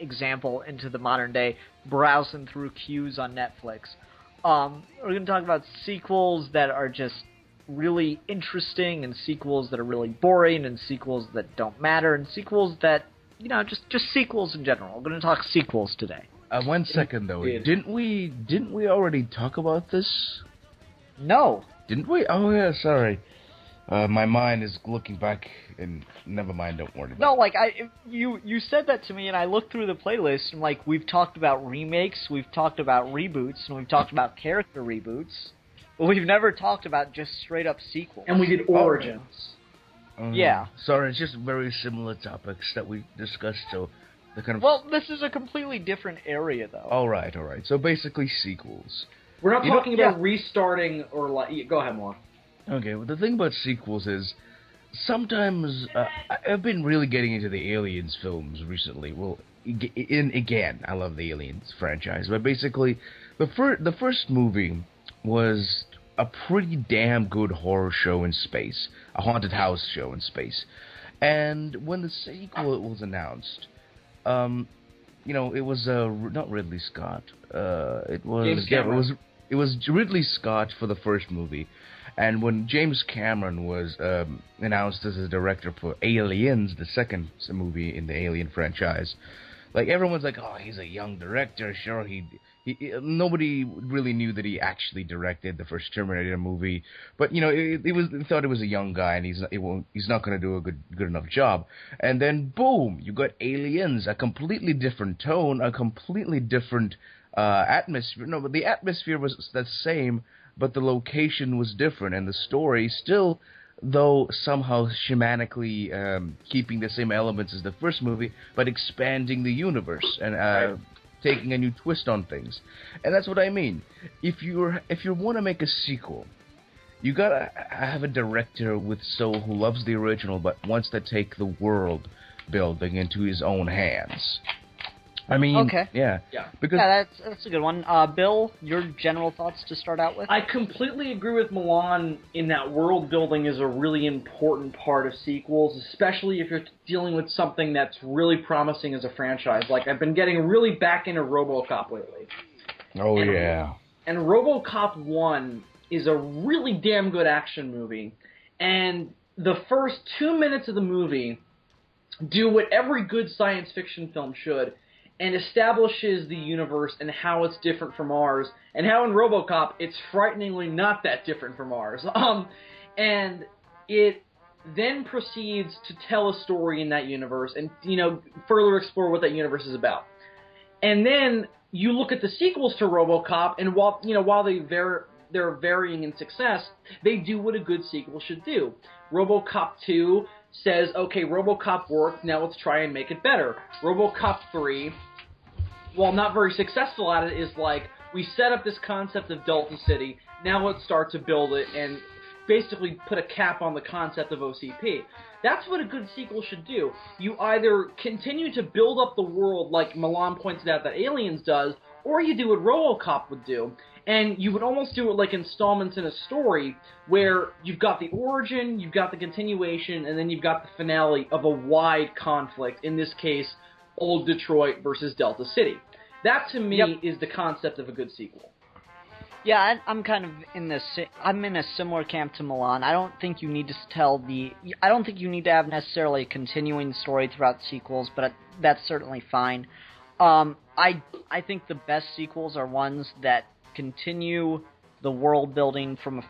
example into the modern day, browsing through queues on Netflix. We're going to talk about sequels that are just really interesting, and sequels that are really boring, and sequels that don't matter, and sequels that, just sequels in general. We're going to talk sequels today. 1 second though. Didn't we already talk about this? No. Didn't we? Oh yeah, sorry. My mind is looking back, and never mind. Don't worry. No, you said that to me, and I looked through the playlist, and we've talked about remakes, we've talked about reboots, and we've talked about character reboots, but we've never talked about just straight up sequels. And we did Origins. Yeah. Sorry, it's just very similar topics that we discussed. So the kind of. Well, this is a completely different area, though. All right. So basically, sequels. We're not talking about restarting or go ahead, Juan. Okay, well, the thing about sequels is, sometimes, I've been really getting into the Aliens films recently. Well, again, I love the Aliens franchise, but basically, the first movie was a pretty damn good horror show in space, a haunted house show in space. And when the sequel was announced, it was not Ridley Scott. It was James Cameron. It was Ridley Scott for the first movie. And when James Cameron was announced as a director for Aliens, the second movie in the Alien franchise, everyone's like, oh, he's a young director. Sure, nobody really knew that he actually directed the first Terminator movie. But they thought it was a young guy, and he's not going to do a good enough job. And then boom, you got Aliens, a completely different tone, a completely different atmosphere. No, but the atmosphere was the same. But the location was different, and the story still, though somehow schematically keeping the same elements as the first movie, but expanding the universe and taking a new twist on things. And that's what I mean. If you want to make a sequel, you gotta have a director who loves the original, but wants to take the world building into his own hands. I mean, okay. Yeah. Because that's a good one. Bill, your general thoughts to start out with? I completely agree with Milan in that world building is a really important part of sequels, especially if you're dealing with something that's really promising as a franchise. I've been getting really back into RoboCop lately. Oh, yeah. And RoboCop 1 is a really damn good action movie. And the first 2 minutes of the movie do what every good science fiction film should, and establishes the universe and how it's different from ours, and how in RoboCop it's frighteningly not that different from ours. And it then proceeds to tell a story in that universe and, further explore what that universe is about. And then you look at the sequels to RoboCop, and while they're varying in success, they do what a good sequel should do. RoboCop 2 says, okay, RoboCop worked, now let's try and make it better. RoboCop 3, while not very successful at it, is we set up this concept of Delta City, now let's start to build it and basically put a cap on the concept of OCP. That's what a good sequel should do. You either continue to build up the world like Milan pointed out that Aliens does, or you do what RoboCop would do. And you would almost do it like installments in a story, where you've got the origin, you've got the continuation, and then you've got the finale of a wide conflict, in this case, Old Detroit versus Delta City. That, to me, is the concept of a good sequel. Yeah, I'm kind of I'm in a similar camp to Milan. I don't think you need to have necessarily a continuing story throughout sequels, but that's certainly fine. I think the best sequels are ones that continue the world building from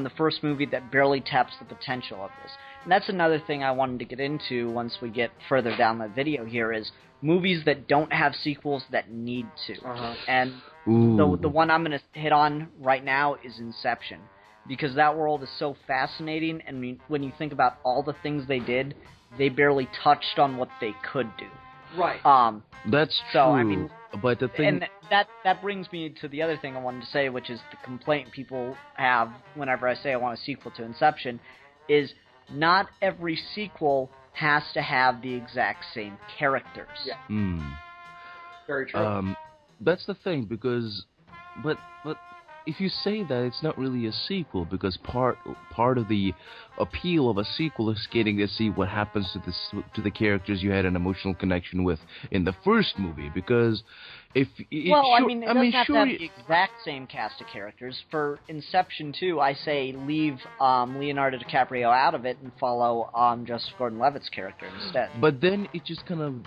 the first movie that barely taps the potential of this. And that's another thing I wanted to get into once we get further down the video here, is movies that don't have sequels that need to. And the one I'm going to hit on right now is Inception, because that world is so fascinating, and when you think about all the things they did, they barely touched on what they could do. Right. That's true. So, I mean, but the thing... And that brings me to the other thing I wanted to say, which is the complaint people have whenever I say I want a sequel to Inception, is not every sequel has to have the exact same characters. Yeah. Very true. That's the thing, because... But if you say that, it's not really a sequel, because part of the appeal of a sequel is getting to see what happens to the characters you had an emotional connection with in the first movie. Because if it doesn't have to have the exact same cast of characters. For Inception 2, I say leave Leonardo DiCaprio out of it and follow Joseph Gordon-Levitt's character instead. But then it just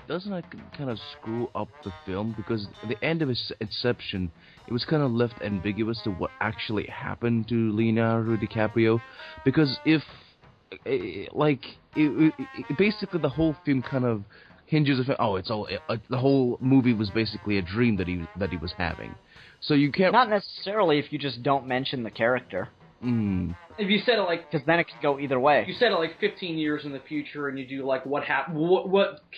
doesn't kind of screw up the film, because at the end of Inception, it was kind of left ambiguous to what actually happened to Leonardo DiCaprio, because basically the whole film kind of hinges on the whole movie was basically a dream that he was having. So you can't. Not necessarily if you just don't mention the character. If you said it like, because then it could go either way. You said it like 15 years in the future, and you do like what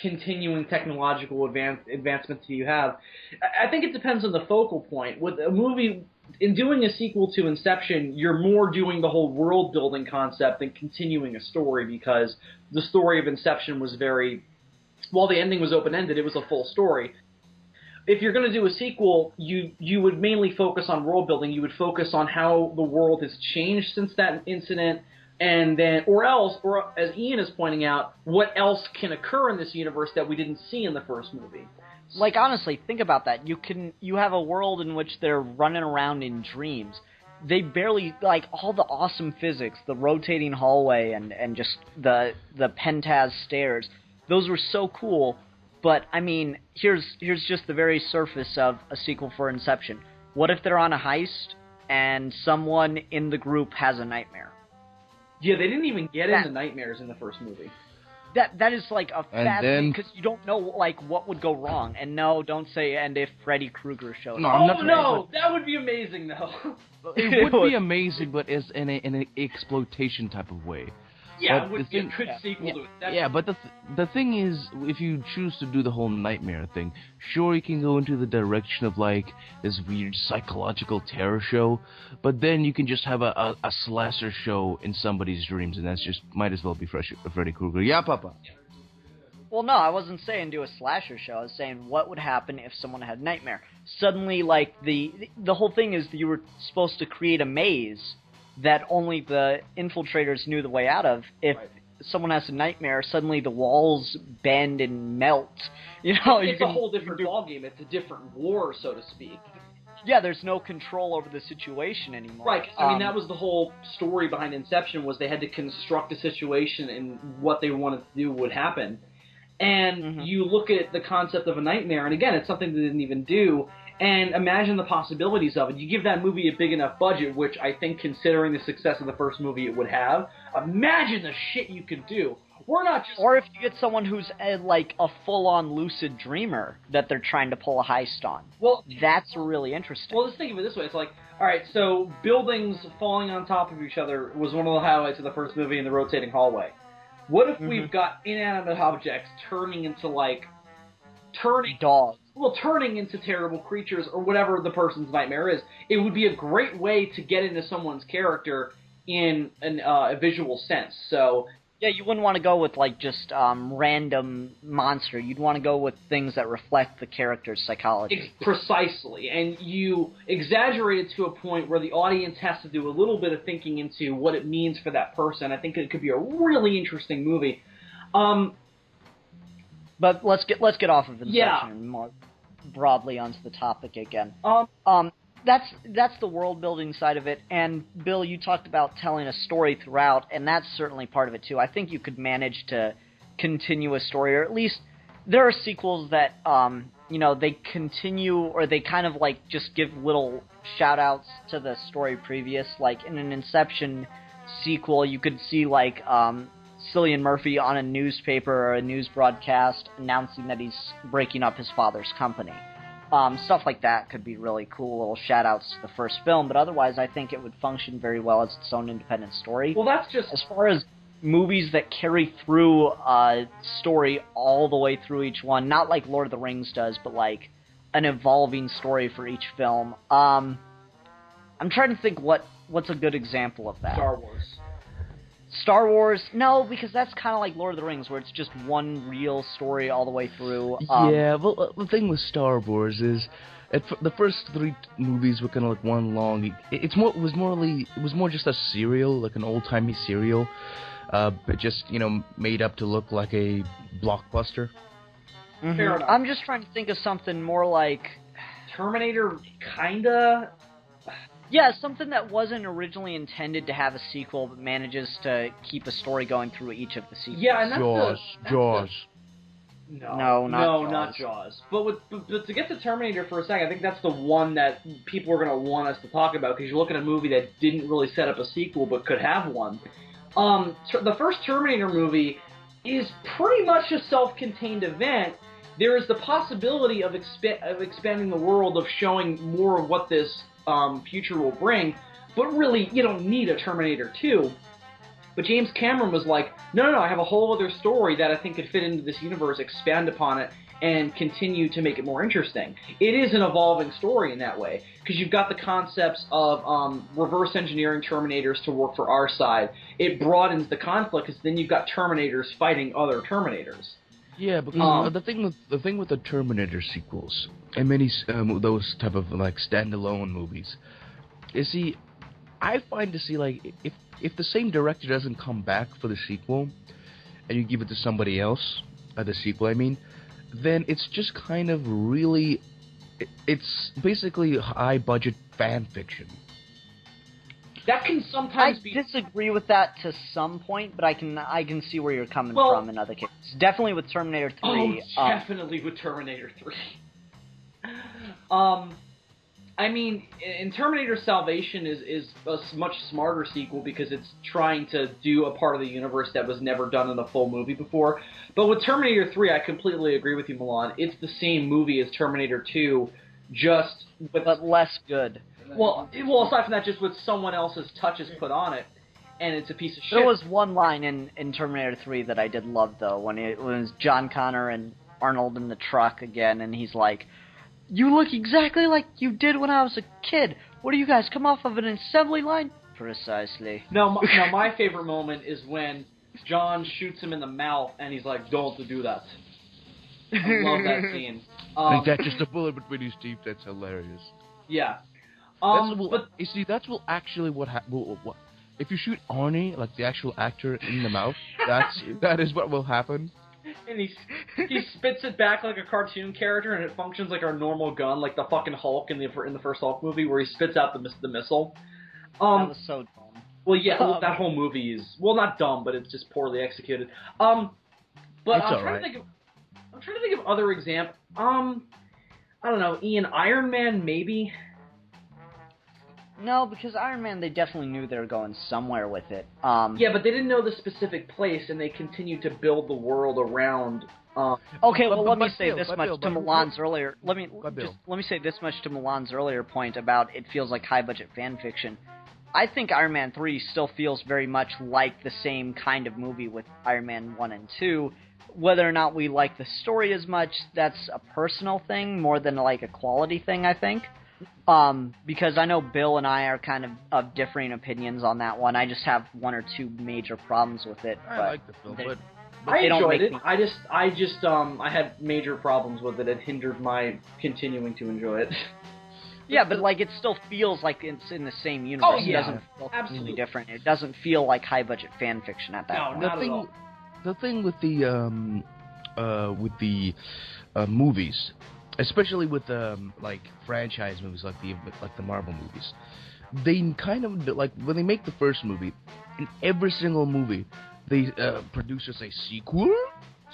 continuing technological advancements do you have? I think it depends on the focal point. With a movie, in doing a sequel to Inception, you're more doing the whole world building concept than continuing a story, because the story of Inception was while the ending was open ended, it was a full story. If you're going to do a sequel, you would mainly focus on world building. You would focus on how the world has changed since that incident, and then, or as Ian is pointing out, what else can occur in this universe that we didn't see in the first movie. Like, honestly, think about that. You have a world in which they're running around in dreams. They barely, like, all the awesome physics, the rotating hallway and just the pentaz stairs, those were so cool. But, I mean, here's just the very surface of a sequel for Inception. What if they're on a heist and someone in the group has a nightmare? Yeah, they didn't even get into nightmares in the first movie. That is like a fascinating, because you don't know like what would go wrong. And no, don't say and if Freddy Krueger showed up. No, that would be amazing though. It would be amazing, but as in an exploitation type of way. Yeah, it would be a good sequel to it. Yeah, but the thing is, if you choose to do the whole nightmare thing, sure, you can go into the direction of, like, this weird psychological terror show, but then you can just have a slasher show in somebody's dreams, and that's just, might as well be Freddy Krueger. Yeah, Papa? Well, no, I wasn't saying do a slasher show. I was saying what would happen if someone had a nightmare. Suddenly, like, the whole thing is that you were supposed to create a maze that only the infiltrators knew the way out of. If someone has a nightmare, suddenly the walls bend and melt. You know, it's a whole different ballgame. It's a different war, so to speak. Yeah, there's no control over the situation anymore. Right. I mean, that was the whole story behind Inception, was they had to construct a situation and what they wanted to do would happen. And you look at the concept of a nightmare, and again, it's something they didn't even do. And imagine the possibilities of it. You give that movie a big enough budget, which I think, considering the success of the first movie, it would have. Imagine the shit you could do. We're not just... Or if you get someone who's like a full-on lucid dreamer that they're trying to pull a heist on. Well, that's really interesting. Well, let's think of it this way. It's like, all right, so buildings falling on top of each other was one of the highlights of the first movie in the rotating hallway. What if we've got inanimate objects turning into, like... dogs. Well, turning into terrible creatures or whatever the person's nightmare is. It would be a great way to get into someone's character in a visual sense. So yeah, you wouldn't want to go with like just random monster. You'd want to go with things that reflect the character's psychology. Precisely, and you exaggerate it to a point where the audience has to do a little bit of thinking into what it means for that person. I think it could be a really interesting movie. But let's get off of Inception and more broadly onto the topic again. That's the world building side of it. And Bill, you talked about telling a story throughout, and that's certainly part of it too. I think you could manage to continue a story, or at least there are sequels that they continue, or they kind of like just give little shout outs to the story previous. Like in an Inception sequel, you could see like Cillian Murphy on a newspaper or a news broadcast announcing that he's breaking up his father's company. Stuff like that could be really cool, little shout-outs to the first film, but otherwise I think it would function very well as its own independent story. Well, that's just... As far as movies that carry through a story all the way through each one, not like Lord of the Rings does, but like an evolving story for each film. I'm trying to think what's a good example of that. Star Wars. Star Wars, no, because that's kind of like Lord of the Rings, where it's just one real story all the way through. Yeah, well, the thing with Star Wars is, the first three movies were kind of like one long. It was more just a serial, like an old timey serial, but just made up to look like a blockbuster. Mhm. Fair enough. I'm just trying to think of something more like, Terminator, kinda. yeah, something that wasn't originally intended to have a sequel, but manages to keep a story going through each of the sequels. Yeah, and that's Jaws. No, not Jaws. But to get to Terminator for a second, I think that's the one that people are going to want us to talk about, because you're looking at a movie that didn't really set up a sequel but could have one. The first Terminator movie is pretty much a self-contained event. There is the possibility of expanding the world, of showing more of what this future will bring, but really, you don't need a Terminator 2. But James Cameron was like, no, I have a whole other story that I think could fit into this universe, expand upon it, and continue to make it more interesting. It is an evolving story in that way, because you've got the concepts of reverse engineering Terminators to work for our side. It broadens the conflict, because then you've got Terminators fighting other Terminators. Yeah, because the thing with the Terminator sequels and many those type of like standalone movies is, I find like if the same director doesn't come back for the sequel, and you give it to somebody else, the sequel I mean, then it's just kind of really, it's basically high budget fan fiction. That can sometimes I be... disagree with that to some point, but I can see where you're coming from in other cases. Definitely with Terminator 3. Definitely with Terminator 3. I mean, in Terminator Salvation is a much smarter sequel, because it's trying to do a part of the universe that was never done in a full movie before. But with Terminator 3, I completely agree with you, Milan. It's the same movie as Terminator 2, just with... But less good. Well, aside from that, just with someone else's touches put on it, and it's a piece of shit. There was one line in Terminator 3 that I did love, though, when it was John Connor and Arnold in the truck again, and he's like, "You look exactly like you did when I was a kid. What do you guys, come off of an assembly line?" Precisely. No, my favorite moment is when John shoots him in the mouth, and he's like, "Don't do that." I love that scene. Like that, just a bullet between his teeth. That's hilarious. Yeah. But you see, that's actually what if you shoot Arnie, like the actual actor, in the mouth, that is what will happen. And he spits it back like a cartoon character, and it functions like our normal gun, like the fucking Hulk in the first Hulk movie, where he spits out the missile. That was so dumb. Well, yeah, that whole movie is, well, not dumb, but it's just poorly executed. But I'm trying to think of other examples. I don't know, Ian, Iron Man, maybe. No, because Iron Man, they definitely knew they were going somewhere with it. Yeah, but they didn't know the specific place, and they continued to build the world around. Okay, well, let me say this much to Milan's earlier. Let me say this much to Milan's earlier point about it feels like high budget fan fiction. I think Iron Man 3 still feels very much like the same kind of movie with Iron Man 1 and 2. Whether or not we like the story as much, that's a personal thing more than like a quality thing, I think. Because I know Bill and I are kind of differing opinions on that one. I just have one or two major problems with it. I like the film, but I enjoyed it. I had major problems with it. It hindered my continuing to enjoy it. Yeah, but like it still feels like it's in the same universe. Oh, yeah. It doesn't feel completely different. It doesn't feel like high budget fan fiction at that point. Not at all. The thing with the movies, especially with like franchise movies like the Marvel movies, they kind of like when they make the first movie, in every single movie, the producers say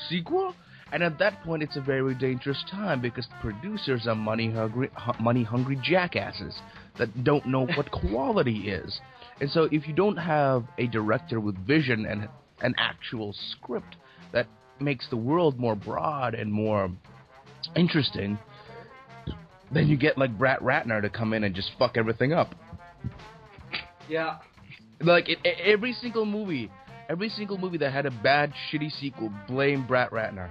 sequel, and at that point it's a very dangerous time because the producers are money hungry jackasses that don't know what quality is, and so if you don't have a director with vision and an actual script that makes the world more broad and more interesting, then you get like Brett Ratner to come in and just fuck everything up. Yeah. Like every single movie that had a bad, shitty sequel, blame Brett Ratner.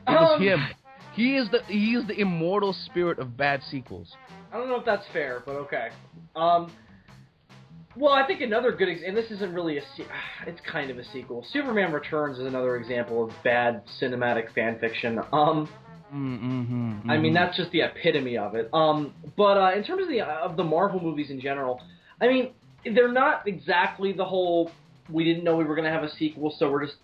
It was him. He is the immortal spirit of bad sequels. I don't know if that's fair, but okay. Well, I think another good and this isn't really it's kind of a sequel. Superman Returns is another example of bad cinematic fan fiction. I mean, that's just the epitome of it. But in terms of the Marvel movies in general, I mean, they're not exactly the whole, we didn't know we were going to have a sequel, so we're just,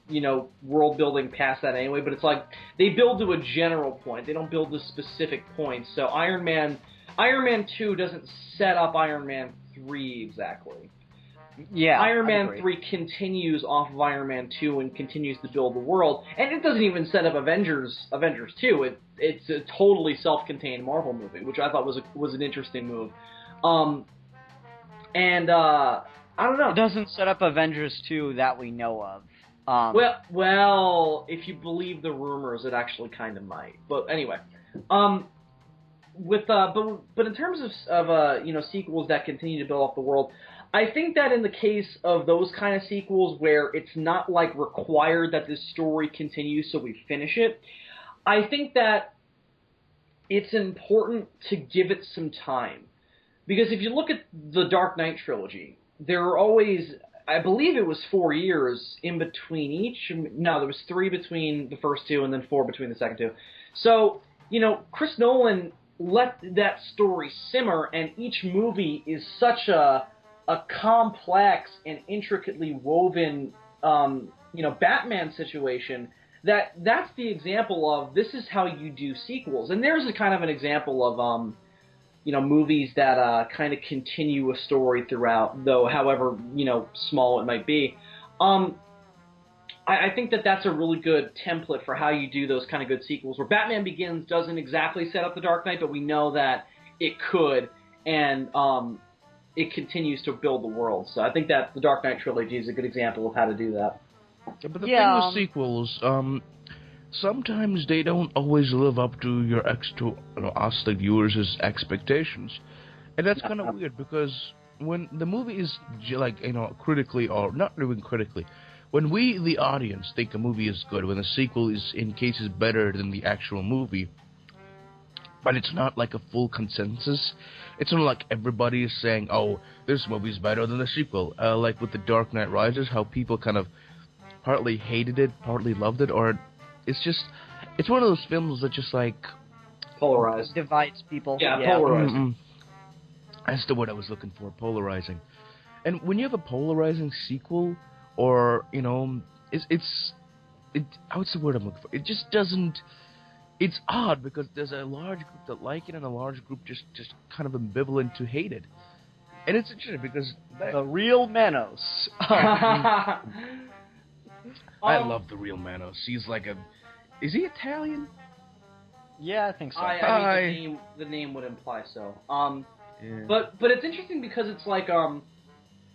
world building past that anyway, but it's like, they build to a general point. They don't build to specific points. So Iron Man 2 doesn't set up Iron Man 3 exactly. Yeah, Iron Man 3 continues off of Iron Man 2 and continues to build the world, and it doesn't even set up Avengers 2. It's a totally self-contained Marvel movie, which I thought was an interesting move. I don't know. It doesn't set up Avengers 2 that we know of. Well, if you believe the rumors, it actually kind of might. But anyway, but in terms of sequels that continue to build up the world, I think that in the case of those kind of sequels where it's not like required that this story continues so we finish it, I think that it's important to give it some time. Because if you look at the Dark Knight trilogy, there are always, I believe it was 4 years in between each. No, there was 3 between the first two and then 4 between the second two. So, Chris Nolan let that story simmer, and each movie is such a complex and intricately woven, Batman situation that's the example of this is how you do sequels. And there's a kind of an example of, movies that kind of continue a story throughout, though however, small it might be. I think that's a really good template for how you do those kind of good sequels, where Batman Begins doesn't exactly set up the Dark Knight, but we know that it could, and it continues to build the world. So I think that the Dark Knight trilogy is a good example of how to do that. Yeah, but the thing with sequels, sometimes they don't always live up to us, the viewers' expectations. And that's kind of weird, because when the movie is, critically, or not even critically, when we, the audience, think a movie is good, when the sequel is, in cases, better than the actual movie, but it's not like a full consensus, it's not like everybody is saying, oh, this movie's better than the sequel. Like with The Dark Knight Rises, how people kind of partly hated it, partly loved it, or it's one of those films that just like polarized, divides people. Yeah. Polarized. That's the word I was looking for, polarizing. And when you have a polarizing sequel, or what's the word I'm looking for? It just doesn't. It's odd because there's a large group that like it and a large group just kind of ambivalent to hate it. And it's interesting because the real Manos. I love the real Manos. He's like is he Italian? Yeah, I think so. I mean, the name would imply so. Yeah. But it's interesting because it's like and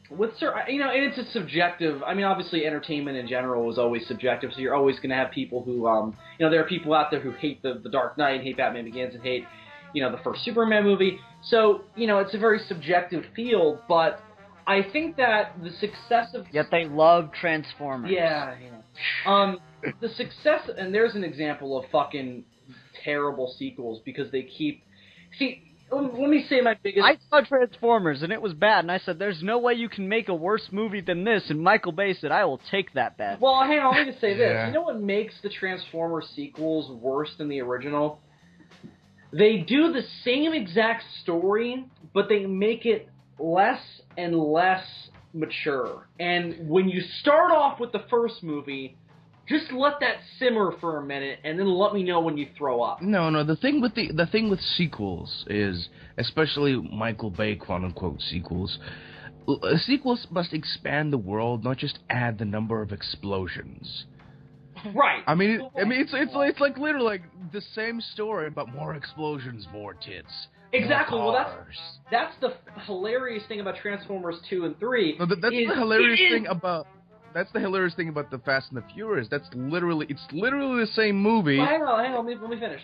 it's a subjective. I mean, obviously, entertainment in general is always subjective. So you're always going to have people who, there are people out there who hate the Dark Knight, hate Batman Begins, and hate, the first Superman movie. So it's a very subjective field. But I think that the success of yet they love Transformers. Yeah. The success, and there's an example of fucking terrible sequels because they let me say my biggest... I saw Transformers, and it was bad, and I said, there's no way you can make a worse movie than this, and Michael Bay said, I will take that bet. Well, hang on, let me just say this. Yeah. You know what makes the Transformers sequels worse than the original? They do the same exact story, but they make it less and less mature. And when you start off with the first movie... just let that simmer for a minute, and then let me know when you throw up. No. The thing with sequels is, especially Michael Bay quote unquote sequels, sequels must expand the world, not just add the number of explosions. Right. I mean, it's like literally like the same story, but more explosions, more tits. Exactly. More well, cars. that's the hilarious thing about Transformers 2 and 3. No, that's the hilarious thing about. That's the hilarious thing about the Fast and the Furious. It's literally the same movie. Well, hang on. Let me finish.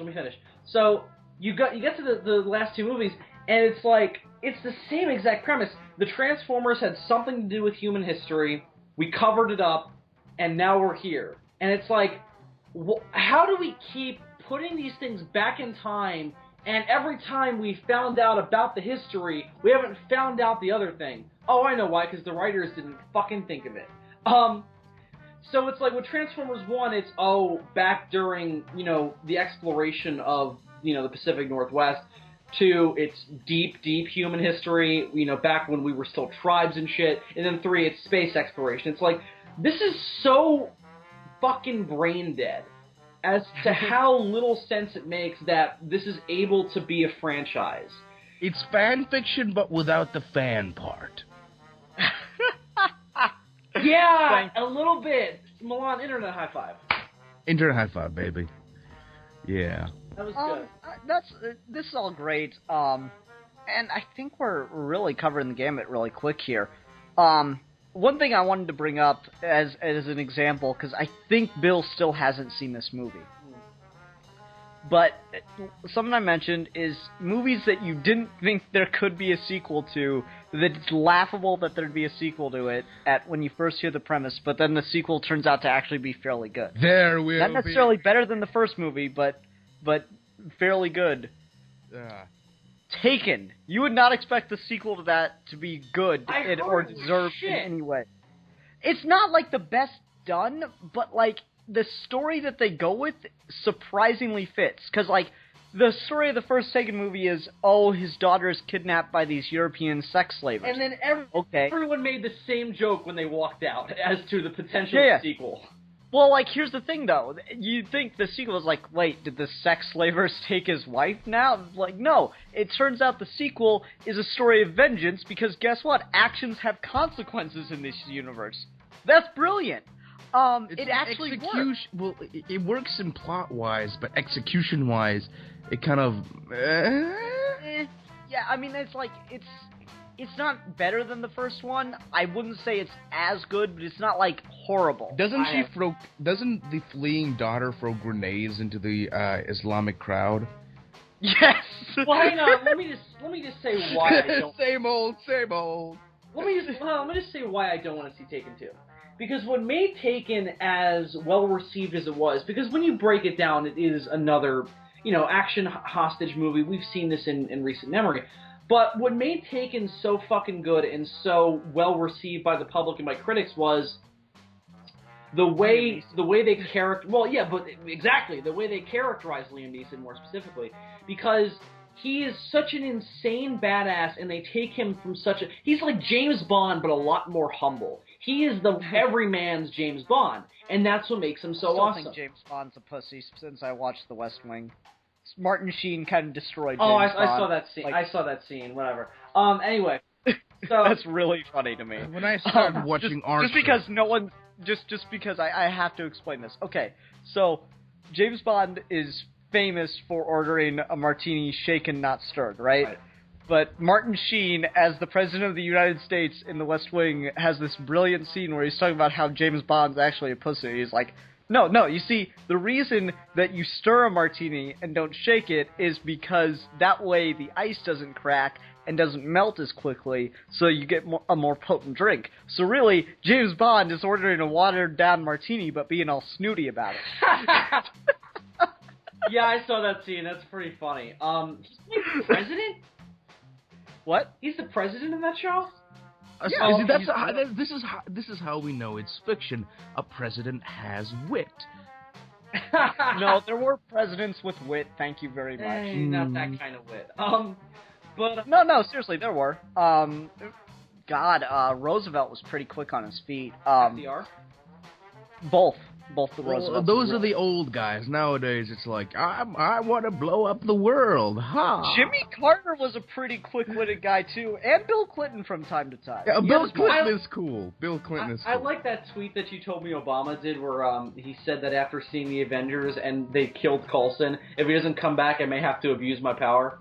So you get to the last two movies, and it's like it's the same exact premise. The Transformers had something to do with human history. We covered it up, and now we're here. And it's like, how do we keep putting these things back in time? And every time we found out about the history, we haven't found out the other thing. Oh, I know why, because the writers didn't fucking think of it. So it's like with Transformers 1, it's, back during, the exploration of, the Pacific Northwest. 2, it's deep, deep human history, back when we were still tribes and shit. And then 3, it's space exploration. It's like, this is so fucking brain dead as to how little sense it makes that this is able to be a franchise. It's fan fiction, but without the fan part. Yeah, a little bit. Milan, internet high five. Internet high five, baby. Yeah. That was good. This is all great. And I think we're really covering the gamut really quick here. One thing I wanted to bring up as an example, because I think Bill still hasn't seen this movie. But something I mentioned is movies that you didn't think there could be a sequel to, that it's laughable that there'd be a sequel to it when you first hear the premise, but then the sequel turns out to actually be fairly good. There will Not necessarily better than the first movie, but fairly good. Taken. You would not expect the sequel to that to be good or deserved in any way. It's not like the best done, but like the story that they go with surprisingly fits. Because like the story of the first Taken movie is, his daughter is kidnapped by these European sex slavers. And then everyone made the same joke when they walked out as to the potential sequel. Well, like, here's the thing, though. You'd think the sequel is like, wait, did the sex slavers take his wife now? Like, no. It turns out the sequel is a story of vengeance because guess what? Actions have consequences in this universe. That's brilliant. It actually works. Well, it works in plot-wise, but execution-wise, it kind of... Yeah, I mean, it's like, it's not better than the first one. I wouldn't say it's as good, but it's not, like, horrible. Doesn't the fleeing daughter throw grenades into the Islamic crowd? Yes! Well, hang on, let me just say why I don't... Same old. Let me just say why I don't want to see Taken 2. Because what made Taken as well-received as it was, because when you break it down, it is another, action hostage movie. We've seen this in recent memory. But what made Taken so fucking good and so well-received by the public and by critics was the way they the way they characterize Liam Neeson more specifically. Because he is such an insane badass, and they take him from he's like James Bond, but a lot more humble. He is the everyman's James Bond, and that's what makes him so awesome. I still think James Bond's a pussy since I watched The West Wing. Martin Sheen kind of destroyed James Bond. I saw that scene. I saw that scene. Whatever. Anyway, so that's really funny to me. When I started watching Archer, just because I have to explain this. Okay, so James Bond is famous for ordering a martini shaken, not stirred, right? But Martin Sheen, as the President of the United States in The West Wing, has this brilliant scene where he's talking about how James Bond's actually a pussy. He's like, no, you see, the reason that you stir a martini and don't shake it is because that way the ice doesn't crack and doesn't melt as quickly, so you get a more potent drink. So really, James Bond is ordering a watered-down martini but being all snooty about it. Yeah, I saw that scene. That's pretty funny. He's the president? What? He's the president of that show? Yeah, this is how we know it's fiction. A president has wit. No, there were presidents with wit. Thank you very much. Hey, not that kind of wit. But no, seriously, there were. Roosevelt was pretty quick on his feet. FDR? Both the Roosevelts. Those are the old guys. Nowadays, it's like, I want to blow up the world. Ha! Jimmy Carter was a pretty quick-witted guy, too. And Bill Clinton from time to time. Yeah, Bill Clinton is cool. Bill Clinton is cool. I like that tweet that you told me Obama did where he said that after seeing the Avengers and they killed Coulson, if he doesn't come back, I may have to abuse my power.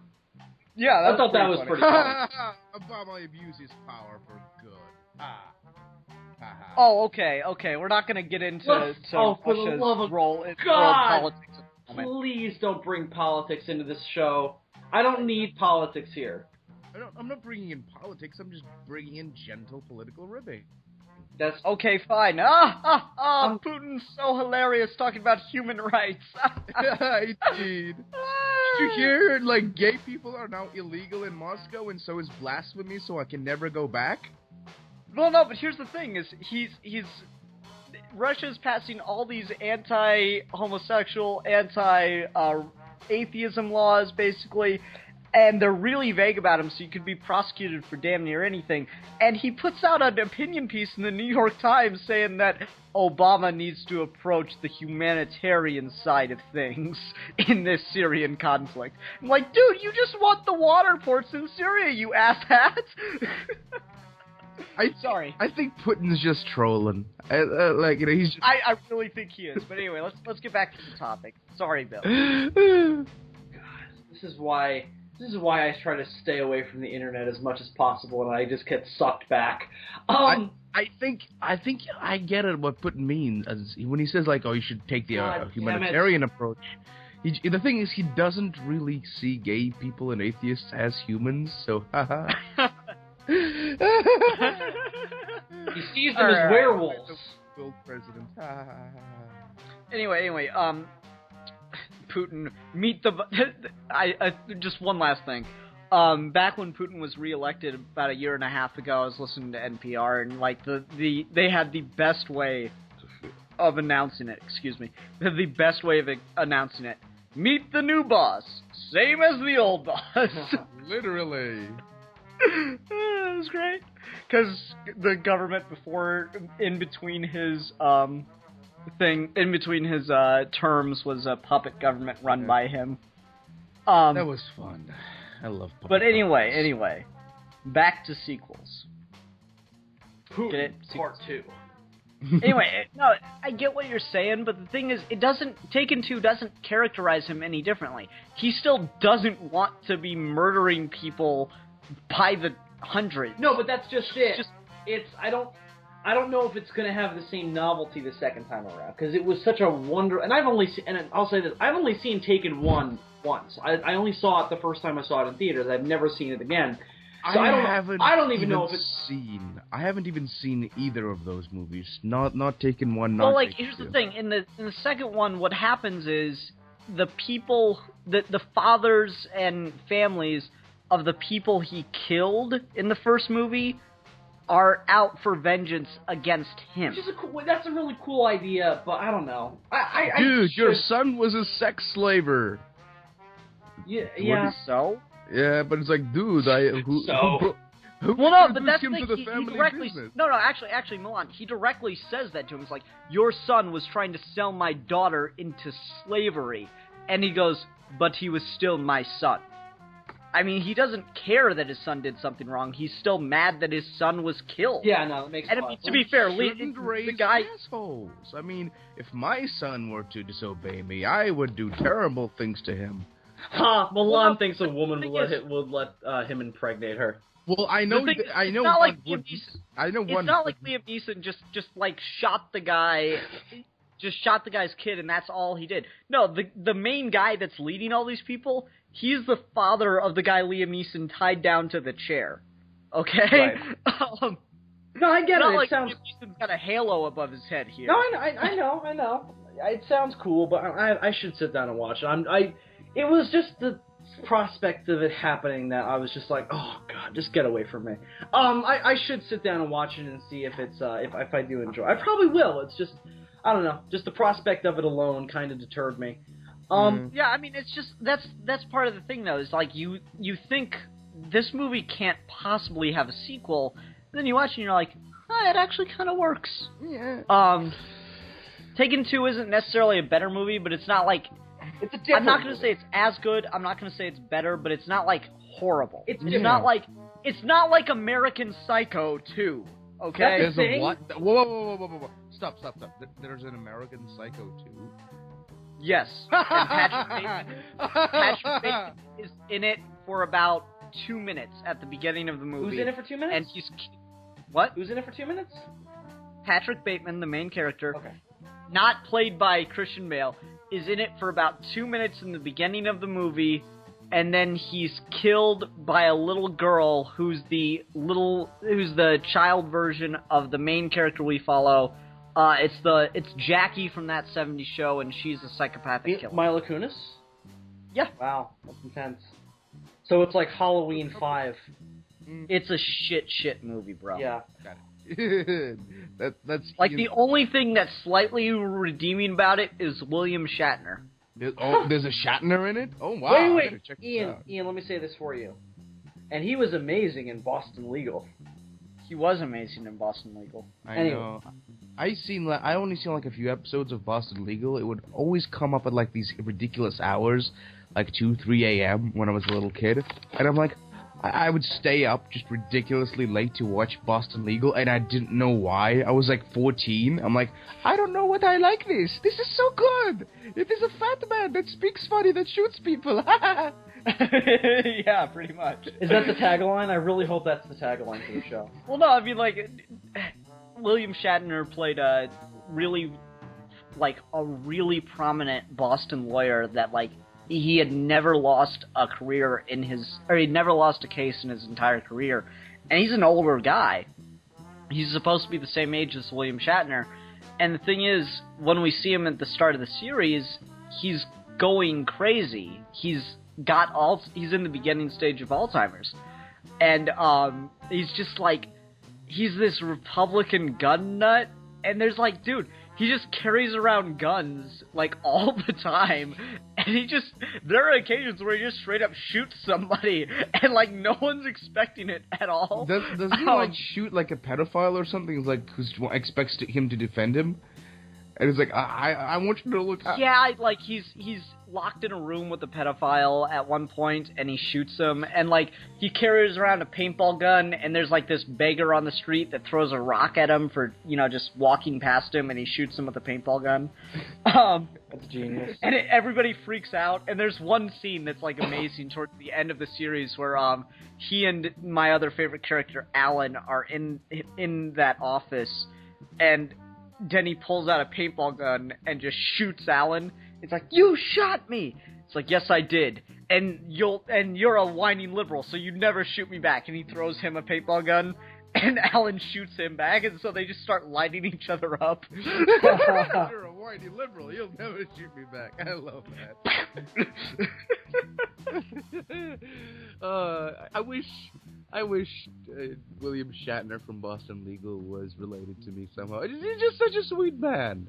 Yeah, I thought that was pretty funny. Obama abuses power for good. Oh, okay. We're not going to get into Russia's role in world politics at the moment. Please don't bring politics into this show. I don't need politics here. I'm not bringing in politics. I'm just bringing in gentle political ribbing. That's okay. Fine. Putin's so hilarious talking about human rights. Indeed. Did you hear? Like, gay people are now illegal in Moscow, and so is blasphemy. So I can never go back. Well, no, but here's the thing: is he's Russia's passing all these anti-homosexual, anti-atheism laws, basically, and they're really vague about him, so you could be prosecuted for damn near anything. And he puts out an opinion piece in the New York Times saying that Obama needs to approach the humanitarian side of things in this Syrian conflict. I'm like, dude, you just want the water ports in Syria, you asshat! Sorry. I think Putin's just trolling. He's just... I really think he is. But anyway, let's get back to the topic. Sorry, Bill. This is why I try to stay away from the internet as much as possible, and I just get sucked back. I think I get it what Putin means when he says like, oh, you should take the humanitarian approach. The thing is, he doesn't really see gay people and atheists as humans, so He sees them as werewolves. World president. Anyway, Putin, meet the... just one last thing. Back when Putin was reelected about a year and a half ago, I was listening to NPR, and like they had the best way of announcing it. Excuse me, they had the best way of announcing it. Meet the new boss, same as the old boss. Literally. That was great, because the government in between his terms was a puppet government run by him. That was fun. I love puppet. But anyway, back to sequels. Putin, Part 2. Anyway, no, I get what you're saying, but the thing is, Taken 2 doesn't characterize him any differently. He still doesn't want to be murdering people by the hundreds. No, but that's just it. I don't know if it's going to have the same novelty the second time around, because it was such a wonder. And I'll say this: I've only seen Taken 1 once. I only saw it the first time I saw it in theaters. I've never seen it again. So I don't even know if it's seen. I haven't even seen either of those movies. Not Taken 1. Not well, like Taken here's 2. the thing: in the second one, what happens is the people, the fathers and families of the people he killed in the first movie are out for vengeance against him. That's a really cool idea, but I don't know. Your son was a sex slaver. Yeah. So? Yeah, but it's like, dude, who Well, no, but that's him the to the thing. family He directly. business? No, actually, Milan. He directly says that to him. It's like, your son was trying to sell my daughter into slavery, and he goes, but he was still my son. I mean, he doesn't care that his son did something wrong. He's still mad that his son was killed. Yeah, no, that makes sense. And to be fair, the guy assholes. I mean, if my son were to disobey me, I would do terrible things to him. Milan thinks a woman would let him impregnate her. Well, I know. I know. It's not like one. I know one. It's not like Liam Neeson just like shot the guy. Just shot the guy's kid, and that's all he did. No, the main guy that's leading all these people, he's the father of the guy Liam Neeson tied down to the chair. Okay? Right. No, I get it. Not like Liam Neeson's got a halo above his head here. No, I know. It sounds cool, but I should sit down and watch it. It was just the prospect of it happening that I was just like, oh god, just get away from me. I should sit down and watch it and see if it's if I do enjoy. I probably will. It's just, I don't know, just the prospect of it alone kind of deterred me. Yeah, I mean, it's just that's part of the thing though. Is like you think this movie can't possibly have a sequel, and then you watch it and you're like, oh, it actually kind of works. Yeah. Taken 2 isn't necessarily a better movie, but it's not like. It's a different I'm not going to movie. say it's as good. I'm not going to say it's better, but it's not like horrible. It's not like American Psycho 2. Okay. There's a what? Whoa. Stop. There's an American Psycho 2. Yes. And Patrick Bateman is in it for about 2 minutes at the beginning of the movie. Who's in it for 2 minutes? And he's what? Who's in it for 2 minutes? Patrick Bateman, the main character, Okay. not played by Christian Bale, is in it for about 2 minutes in the beginning of the movie, and then he's killed by a little girl who's the child version of the main character we follow. It's Jackie from That 70s Show, and she's a psychopathic killer. Mila Kunis? Yeah. Wow, that's intense. So it's like Halloween 5. It's a shit movie, bro. Yeah. Got it. That's Like, the only thing that's slightly redeeming about it is William Shatner. There's a Shatner in it? Oh, wow. I Wait, gotta check this Ian, out. let me say this for you. And he was amazing in Boston Legal. He was amazing in Boston Legal. I Anyway. know. I only seen like a few episodes of Boston Legal. It would always come up at like these ridiculous hours, like 2, 3 a.m. when I was a little kid. And I'm like, I would stay up just ridiculously late to watch Boston Legal, and I didn't know why. I was like 14. I'm like, I don't know what I like this. This is so good. It is a fat man that speaks funny that shoots people. Yeah, pretty much. Is that the tagline? I really hope that's the tagline for the show. Well, no, I mean, like, William Shatner played a really prominent Boston lawyer that, like, he had never lost a career he'd never lost a case in his entire career. And he's an older guy. He's supposed to be the same age as William Shatner. And the thing is, when we see him at the start of the series, he's going crazy. He's in the beginning stage of Alzheimer's. And, he's just like, he's this Republican gun nut. And there's like, dude, he just carries around guns, like, all the time, and there are occasions where he just straight up shoots somebody, and, like, no one's expecting it at all. Does he, like, shoot, like, a pedophile or something, like, who expects him to defend him? And he's like, I want you to look... Yeah, like, he's locked in a room with a pedophile at one point, and he shoots him, and, like, he carries around a paintball gun, and there's, like, this beggar on the street that throws a rock at him for, just walking past him, and he shoots him with a paintball gun. That's genius. And everybody freaks out, and there's one scene that's, like, amazing towards the end of the series where, he and my other favorite character, Alan, are in that office, and Denny pulls out a paintball gun and just shoots Alan. It's like, you shot me! It's like, yes, I did. And you're a whining liberal, so you never shoot me back. And he throws him a paintball gun, and Alan shoots him back, and so they just start lighting each other up. You're a whiny liberal. You'll never shoot me back. I love that. I wish William Shatner from Boston Legal was related to me somehow. He's just such a sweet man.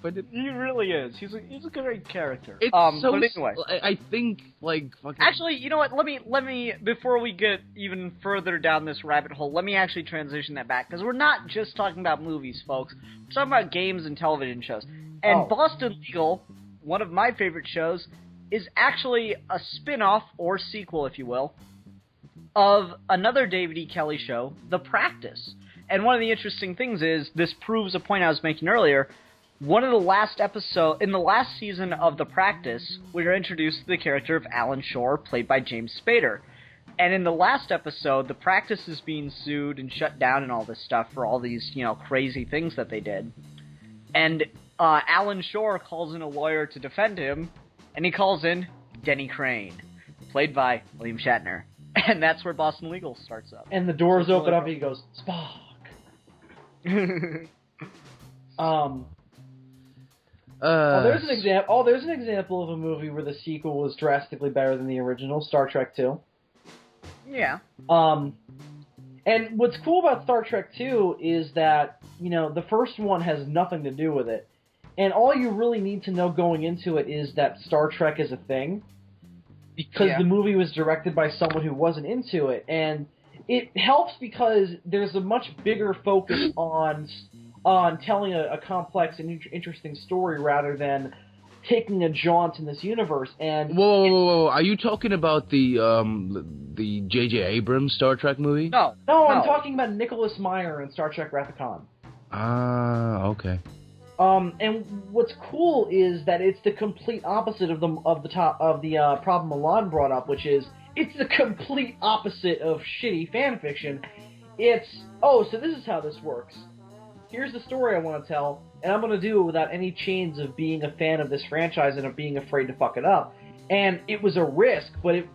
But He really is. He's a great character. It's so. But anyway, I think like fucking. Actually, you know what? Let me before we get even further down this rabbit hole, let me actually transition that back, because we're not just talking about movies, folks. We're talking about games and television shows. And Boston Legal, one of my favorite shows, is actually a spin-off or sequel, if you will, of another David E. Kelly show, The Practice. And one of the interesting things is, this proves a point I was making earlier. In the last season of The Practice, we were introduced to the character of Alan Shore, played by James Spader. And in the last episode, The Practice is being sued and shut down and all this stuff for all these, crazy things that they did. And Alan Shore calls in a lawyer to defend him, and he calls in Denny Crane, played by William Shatner. And that's where Boston Legal starts up. And the doors open up and he goes, Spock. There's an example of a movie where the sequel was drastically better than the original, Star Trek 2. Yeah. And what's cool about Star Trek 2 is that, the first one has nothing to do with it. And all you really need to know going into it is that Star Trek is a thing. Because the movie was directed by someone who wasn't into it. And it helps because there's a much bigger focus on telling a complex and interesting story rather than taking a jaunt in this universe. And whoa! Are you talking about the J.J. Abrams Star Trek movie? No, I'm talking about Nicholas Meyer in Star Trek Wrath of Khan. Ah, okay. And what's cool is that it's the complete opposite of the problem Milan brought up, which is it's the complete opposite of shitty fanfiction. It's so this is how this works. Here's the story I want to tell, and I'm going to do it without any chains of being a fan of this franchise and of being afraid to fuck it up. And it was a risk, but it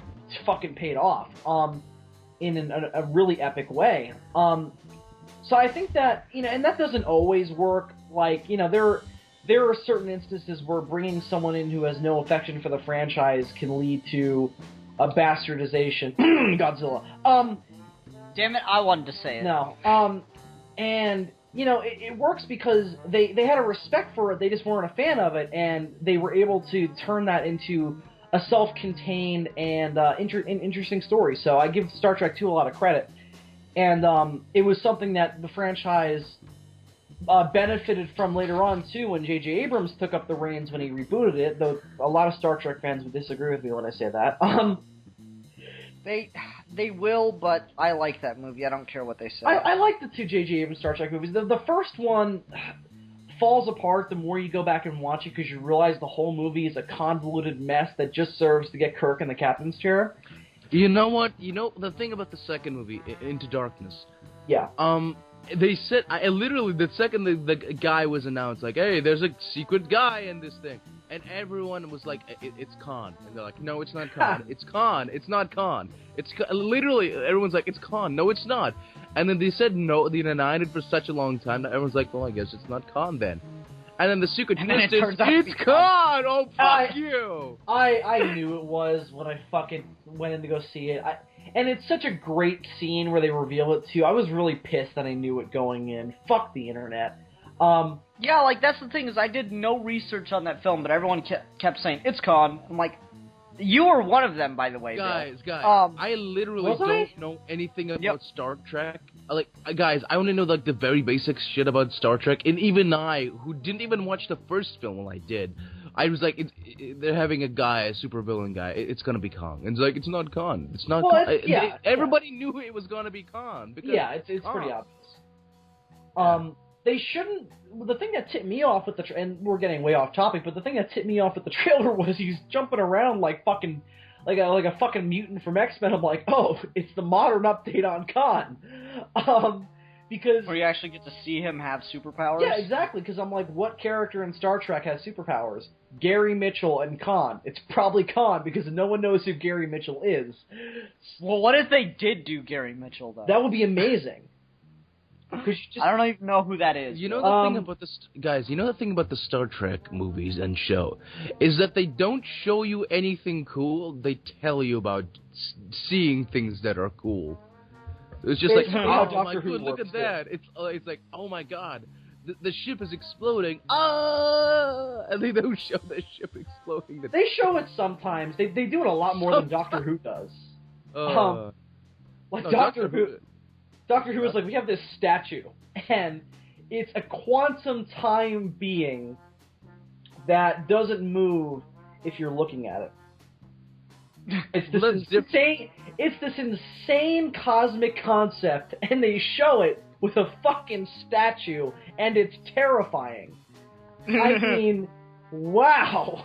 fucking paid off in a really epic way. So I think that, and that doesn't always work. Like, there are certain instances where bringing someone in who has no affection for the franchise can lead to a bastardization. Godzilla. Damn it, I wanted to say it. No. And, you know, it works because they had a respect for it, they just weren't a fan of it, and they were able to turn that into a self-contained and interesting story. So I give Star Trek II a lot of credit. And it was something that the franchise benefited from later on, too, when J.J. Abrams took up the reins when he rebooted it, though a lot of Star Trek fans would disagree with me when I say that. They will, but I like that movie. I don't care what they say. I like the two J.J. Abrams Star Trek movies. The first one falls apart the more you go back and watch it, because you realize the whole movie is a convoluted mess that just serves to get Kirk in the captain's chair. You know what? You know, the thing about the second movie, Into Darkness, Yeah. they said, I literally, the second the guy was announced, like, hey, there's a secret guy in this thing. And everyone was like, it's Khan. And they're like, no, it's not Khan. It's Khan. It's not Khan. Literally, everyone's like, it's Khan. No, it's not. And then they said no, they denied it for such a long time that everyone's like, well, I guess it's not Khan then. And then the secret twist is, it's Khan! Oh, fuck you! I knew it was when I fucking went in to go see it. And it's such a great scene where they reveal it, too. I was really pissed that I knew it going in. Fuck the internet. Yeah, like, that's the thing, is I did no research on that film, but everyone kept saying, it's Khan. I'm like, you were one of them, by the way, Guys, Bill. I literally don't know anything about Star Trek. Like, guys, I only know, like, the very basic shit about Star Trek, and even I, who didn't even watch the first film when I did, I was like, they're having a guy, a supervillain guy, it's gonna be Khan. And it's like, it's not Khan. It's not Khan. Everybody knew it was gonna be Khan. Because it's pretty obvious. They shouldn't... The thing that tipped me off with the... And we're getting way off topic, but the thing that tipped me off with the trailer was he's jumping around like fucking... Like a fucking mutant from X-Men. I'm like, oh, it's the modern update on Khan. Because... Where you actually get to see him have superpowers? Yeah, exactly, because I'm like, what character in Star Trek has superpowers? Gary Mitchell and Khan. It's probably Khan, because no one knows who Gary Mitchell is. Well, what if they did do Gary Mitchell, though? That would be amazing. I don't even know who that is. You know the thing about guys, you know the thing about the Star Trek movies and show is that they don't show you anything cool. They tell you about seeing things that are cool. It's just like, oh my god, look at that. It's like, oh my god, the ship is exploding. Ah! And they don't show the ship exploding. They show it sometimes. They do it a lot more than Doctor Who does. Like Doctor Who. Doctor Who is like, we have this statue, and it's a quantum time being that doesn't move if you're looking at it. It's this insane cosmic concept, and they show it with a fucking statue, and it's terrifying. I mean, wow.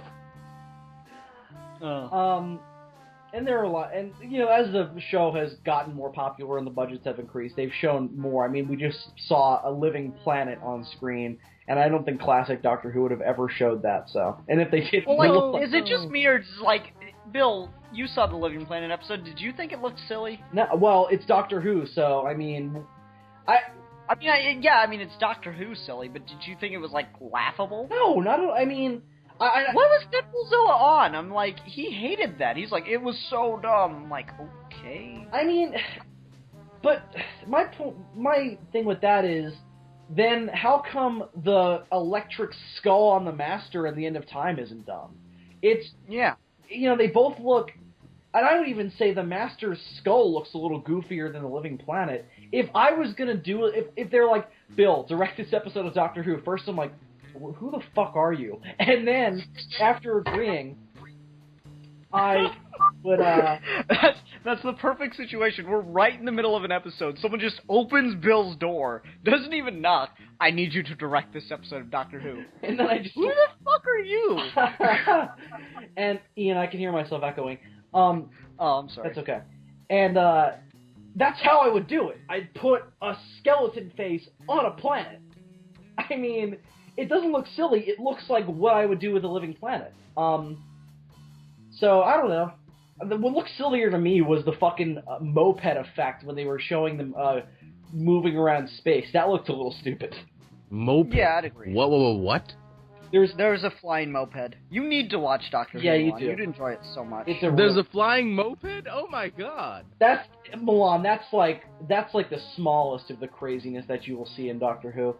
And there are a lot, and, you know, as the show has gotten more popular and the budgets have increased, they've shown more. I mean, we just saw a living planet on screen, and I don't think classic Doctor Who would have ever showed that, so. And if they did... Well, like, is it just me, or just, like, Bill, you saw the Living Planet episode, did you think it looked silly? No, well, it's Doctor Who, so, I mean... I mean, it's Doctor Who silly, but did you think it was, like, laughable? No, not at all. I mean... What was Godzilla on? I'm like, he hated that. He's like, it was so dumb. I'm like, okay. I mean, but my thing with that is, then how come the electric skull on the Master at the end of time isn't dumb? It's, yeah. You know, they both look, and I would even say the Master's skull looks a little goofier than the Living Planet. If I was gonna do it, if they're like, Bill, direct this episode of Doctor Who, first I'm like, who the fuck are you? And then, after agreeing, I would, That's the perfect situation. We're right in the middle of an episode. Someone just opens Bill's door, doesn't even knock. I need you to direct this episode of Doctor Who. And then I just... Who the fuck are you? And, Ian, I can hear myself echoing. Oh, I'm sorry. That's okay. And, that's how I would do it. I'd put a skeleton face on a planet. I mean... It doesn't look silly. It looks like what I would do with a Living Planet. So, I don't know. What looked sillier to me was the fucking moped effect when they were showing them moving around space. That looked a little stupid. Moped? Yeah, I'd agree. What? There's a flying moped. You need to watch Doctor Who. Yeah, you Milan. do. You'd enjoy it so much. It's a There's real- a flying moped? Oh my god. That's Milan. That's like the smallest of the craziness that you will see in Doctor Who.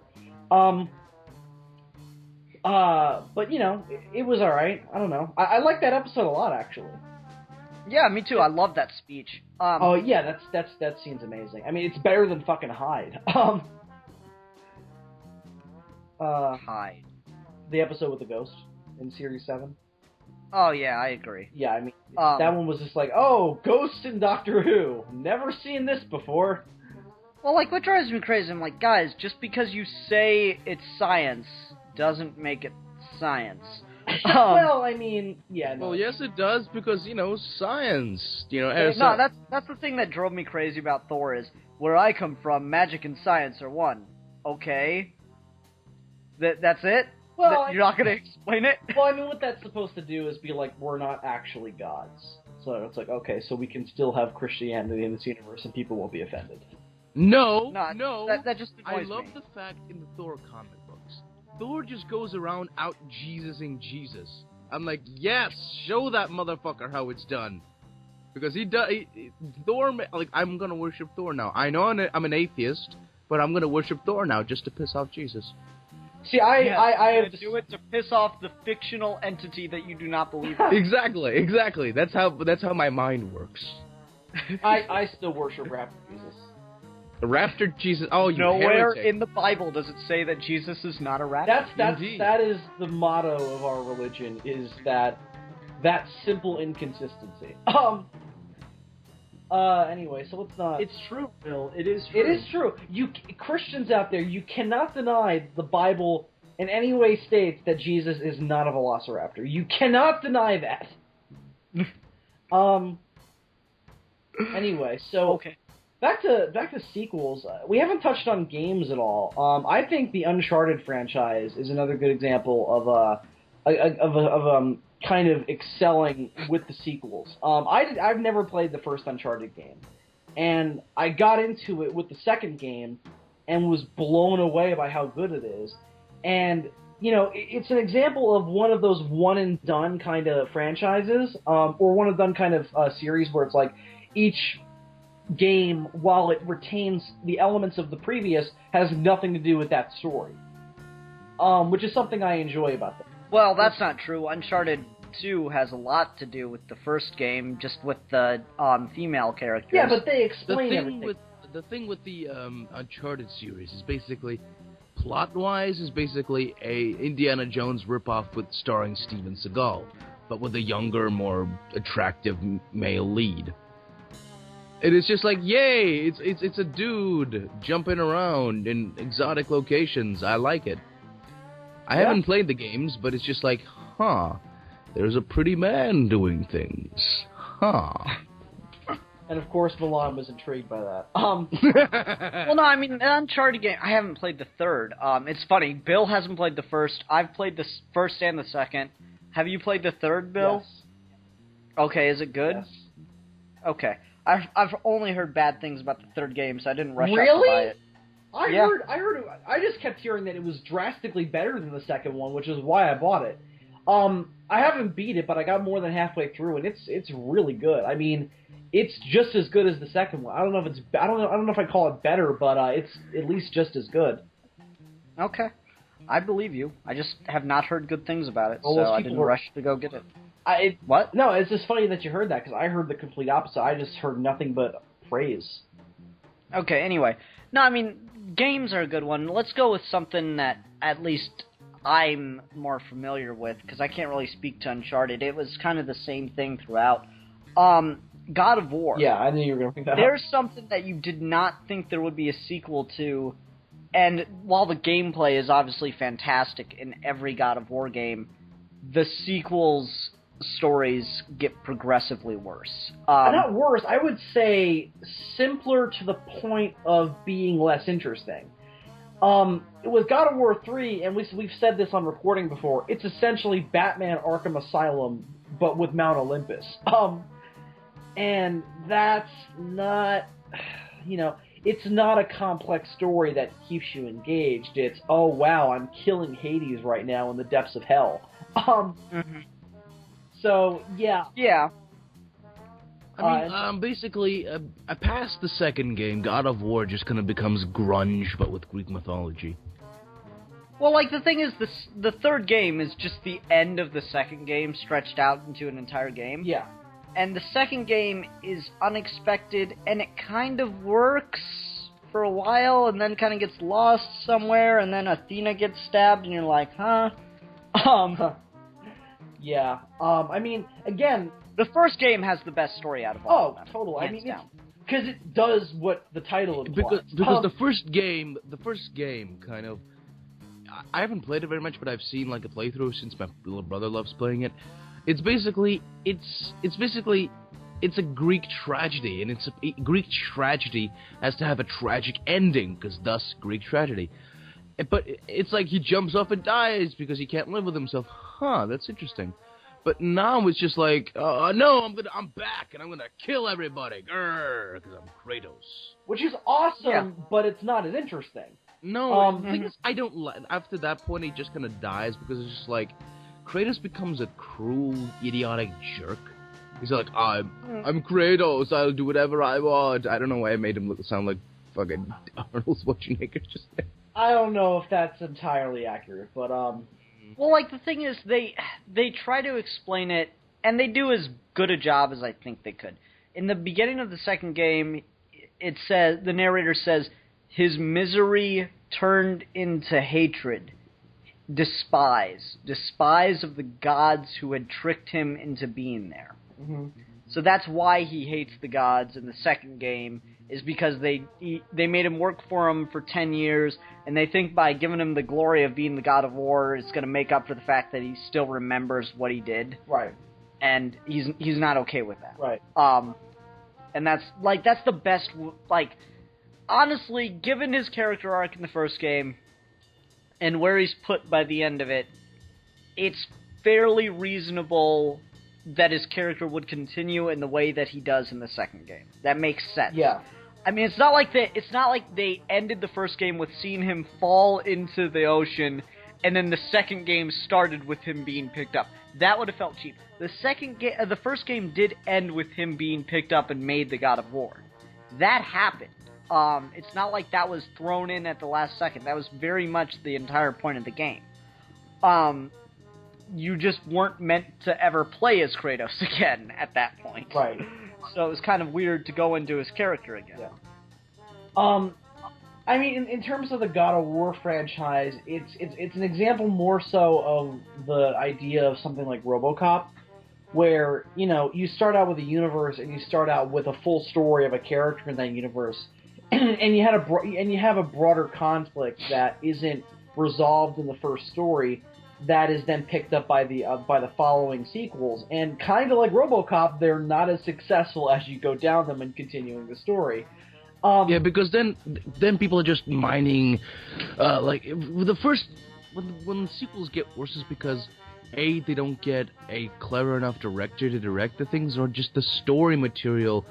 But you know, it was all right. I don't know. I like that episode a lot, actually. Yeah, me too. I love that speech. Oh yeah, that scene's amazing. I mean, it's better than fucking Hyde. Hi. The episode with the ghost in series 7. Oh yeah, I agree. Yeah, I mean, that one was just like, oh, ghosts in Doctor Who. Never seen this before. Well, like, what drives me crazy, I'm like, guys, just because you say it's science doesn't make it science. Well, I mean, yeah. No. Well, yes, it does, because, you know, science. You know, No, that's the thing that drove me crazy about Thor is, where I come from, magic and science are one. Okay. That's it? Well, You're not going to explain it? Well, I mean, what that's supposed to do is be like, we're not actually gods. So it's like, okay, so we can still have Christianity in this universe and people won't be offended. No. That just I annoys love me. the fact in the Thor comic books, Thor just goes around out Jesus-ing Jesus. I'm like, yes, show that motherfucker how it's done. Because Thor, like, I'm gonna worship Thor now. I know I'm an atheist, but I'm gonna worship Thor now just to piss off Jesus. See, I have do it to piss off the fictional entity that you do not believe in. Exactly. That's how my mind works. I still worship Raptor Jesus. Raptor Jesus. Oh, you Nowhere heretic. in the Bible does it say that Jesus is not a raptor. Indeed. That is the motto of our religion, is that simple inconsistency. Anyway, so let's not. It's true, Bill. It is true. It is true. You Christians out there, you cannot deny the Bible in any way states that Jesus is not a velociraptor. You cannot deny that. Anyway, so Okay. back to sequels. We haven't touched on games at all. I think the Uncharted franchise is another good example of kind of excelling with the sequels. I've never played the first Uncharted game, and I got into it with the second game and was blown away by how good it is. And you know, it's an example of one of those one and done kind of franchises, or one and done kind of series where it's like each game, while it retains the elements of the previous, has nothing to do with that story. Which is something I enjoy about them. Well, that's not true. Uncharted 2 has a lot to do with the first game, just with the female characters. Yeah, but they explain everything. The thing with the Uncharted series is basically, plot-wise, is basically a Indiana Jones ripoff with starring Steven Seagal, but with a younger, more attractive male lead. It is just like, yay! It's a dude jumping around in exotic locations. I like it. I haven't played the games, but it's just like, huh? There's a pretty man doing things, huh? And of course, Milan was intrigued by that. Well, no, I mean, the Uncharted game, I haven't played the third. It's funny, Bill hasn't played the first. I've played the first and the second. Have you played the third, Bill? Yes. Okay, is it good? Yes. Okay. I've only heard bad things about the third game, so I didn't rush out to Really? buy it. I just kept hearing that it was drastically better than the second one, which is why I bought it. I haven't beat it, but I got more than halfway through, and it's really good. I mean, it's just as good as the second one. I don't know if I call it better, but it's at least just as good. Okay. I believe you. I just have not heard good things about it, Well, so those I people didn't were- rush to go get it. What? No, it's just funny that you heard that, because I heard the complete opposite. I just heard nothing but praise. Okay, anyway. No, I mean, games are a good one. Let's go with something that at least I'm more familiar with, because I can't really speak to Uncharted. It was kind of the same thing throughout. God of War. Yeah, I knew you were going to bring that up. There's something that you did not think there would be a sequel to, and while the gameplay is obviously fantastic in every God of War game, the sequels' stories get progressively worse. Not worse, I would say simpler to the point of being less interesting. With God of War 3, and we've said this on recording before, it's essentially Batman Arkham Asylum, but with Mount Olympus. And that's not, you know, it's not a complex story that keeps you engaged. It's, oh wow, I'm killing Hades right now in the depths of hell. So, yeah. Yeah. I mean, basically, past the second game, God of War just kind of becomes grunge, but with Greek mythology. Well, like, the thing is, the third game is just the end of the second game stretched out into an entire game. Yeah. And the second game is unexpected, and it kind of works for a while, and then kind of gets lost somewhere, and then Athena gets stabbed, and you're like, huh? Yeah. I mean, again... The first game has the best story out of all of them. Total. I hands mean, down. because it does what the title implies. Because the first game kind of... I haven't played it very much, but I've seen like a playthrough since my little brother loves playing it. It's a Greek tragedy, and Greek tragedy has to have a tragic ending, because thus Greek tragedy. But it's like he jumps off and dies because he can't live with himself. Huh, that's interesting. But now it's just like, no, I'm back and I'm gonna kill everybody, because I'm Kratos. Which is awesome, Yeah. but it's not as interesting. No, the thing is, I don't like. After that point, he just kind of dies because it's just like Kratos becomes a cruel, idiotic jerk. He's like, I'm Kratos. I'll do whatever I want. I don't know why I made him sound like fucking Arnold Schwarzenegger just there. I don't know if that's entirely accurate, but Well, like, the thing is, they try to explain it, and they do as good a job as I think they could. In the beginning of the second game, it says, the narrator says, his misery turned into hatred, despise of the gods who had tricked him into being there. So that's why he hates the gods in the second game, is because they made him work for him for 10 years, and they think by giving him the glory of being the god of war, it's going to make up for the fact that he still remembers what he did. right. And he's not okay with that. Right. And that's the best, like, honestly, given his character arc in the first game, and where he's put by the end of it, it's fairly reasonable that his character would continue in the way that he does in the second game. That makes sense. Yeah. I mean, it's not like they ended the first game with seeing him fall into the ocean, and then the second game started with him being picked up. That would have felt cheap. The first game did end with him being picked up and made the God of War. That happened. It's not like that was thrown in at the last second. That was very much the entire point of the game. You just weren't meant to ever play as Kratos again at that point. Right. So it was kind of weird to go into his character again. Yeah. I mean, in terms of the God of War franchise, it's an example more so of the idea of something like RoboCop, where, you know, you start out with a universe and you start out with a full story of a character in that universe, and you have a broader conflict that isn't resolved in the first story, that is then picked up by the following sequels, and kind of like RoboCop, they're not as successful as you go down them and continuing the story. Yeah, because then people are just mining, like the first when the sequels get worse is because A, they don't get a clever enough director to direct the things, or just the story material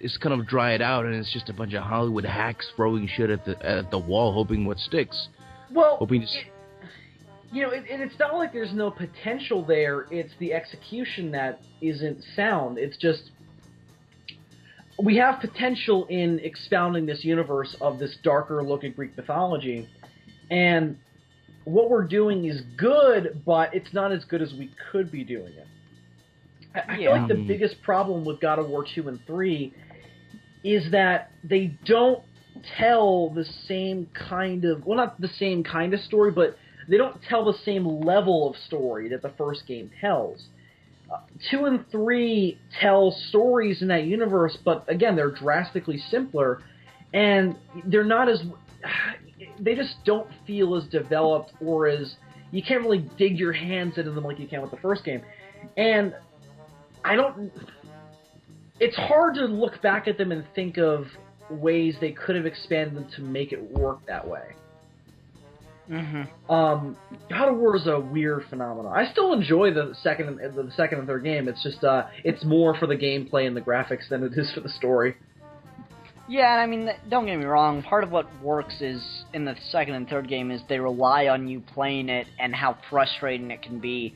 is kind of dried out, and it's just a bunch of Hollywood hacks throwing shit at the wall, hoping what sticks. Well, it's not like there's no potential there. It's the execution that isn't sound. It's just, we have potential in expounding this universe of this darker look at Greek mythology, and what we're doing is good, but it's not as good as we could be doing it. I feel like the biggest problem with God of War 2 and 3 is that they don't tell the same kind of, well, not the same kind of story, but they don't tell the same level of story that the first game tells. 2 and 3 tell stories in that universe, but again, they're drastically simpler, and they're not as, they just don't feel as developed, or as, you can't really dig your hands into them like you can with the first game. And it's hard to look back at them and think of ways they could have expanded them to make it work that way. God of War is a weird phenomenon. I still enjoy the second and third game. It's just it's more for the gameplay and the graphics than it is for the story. Yeah, and I mean, don't get me wrong, part of what works is, in the second and third game, is they rely on you playing it and how frustrating it can be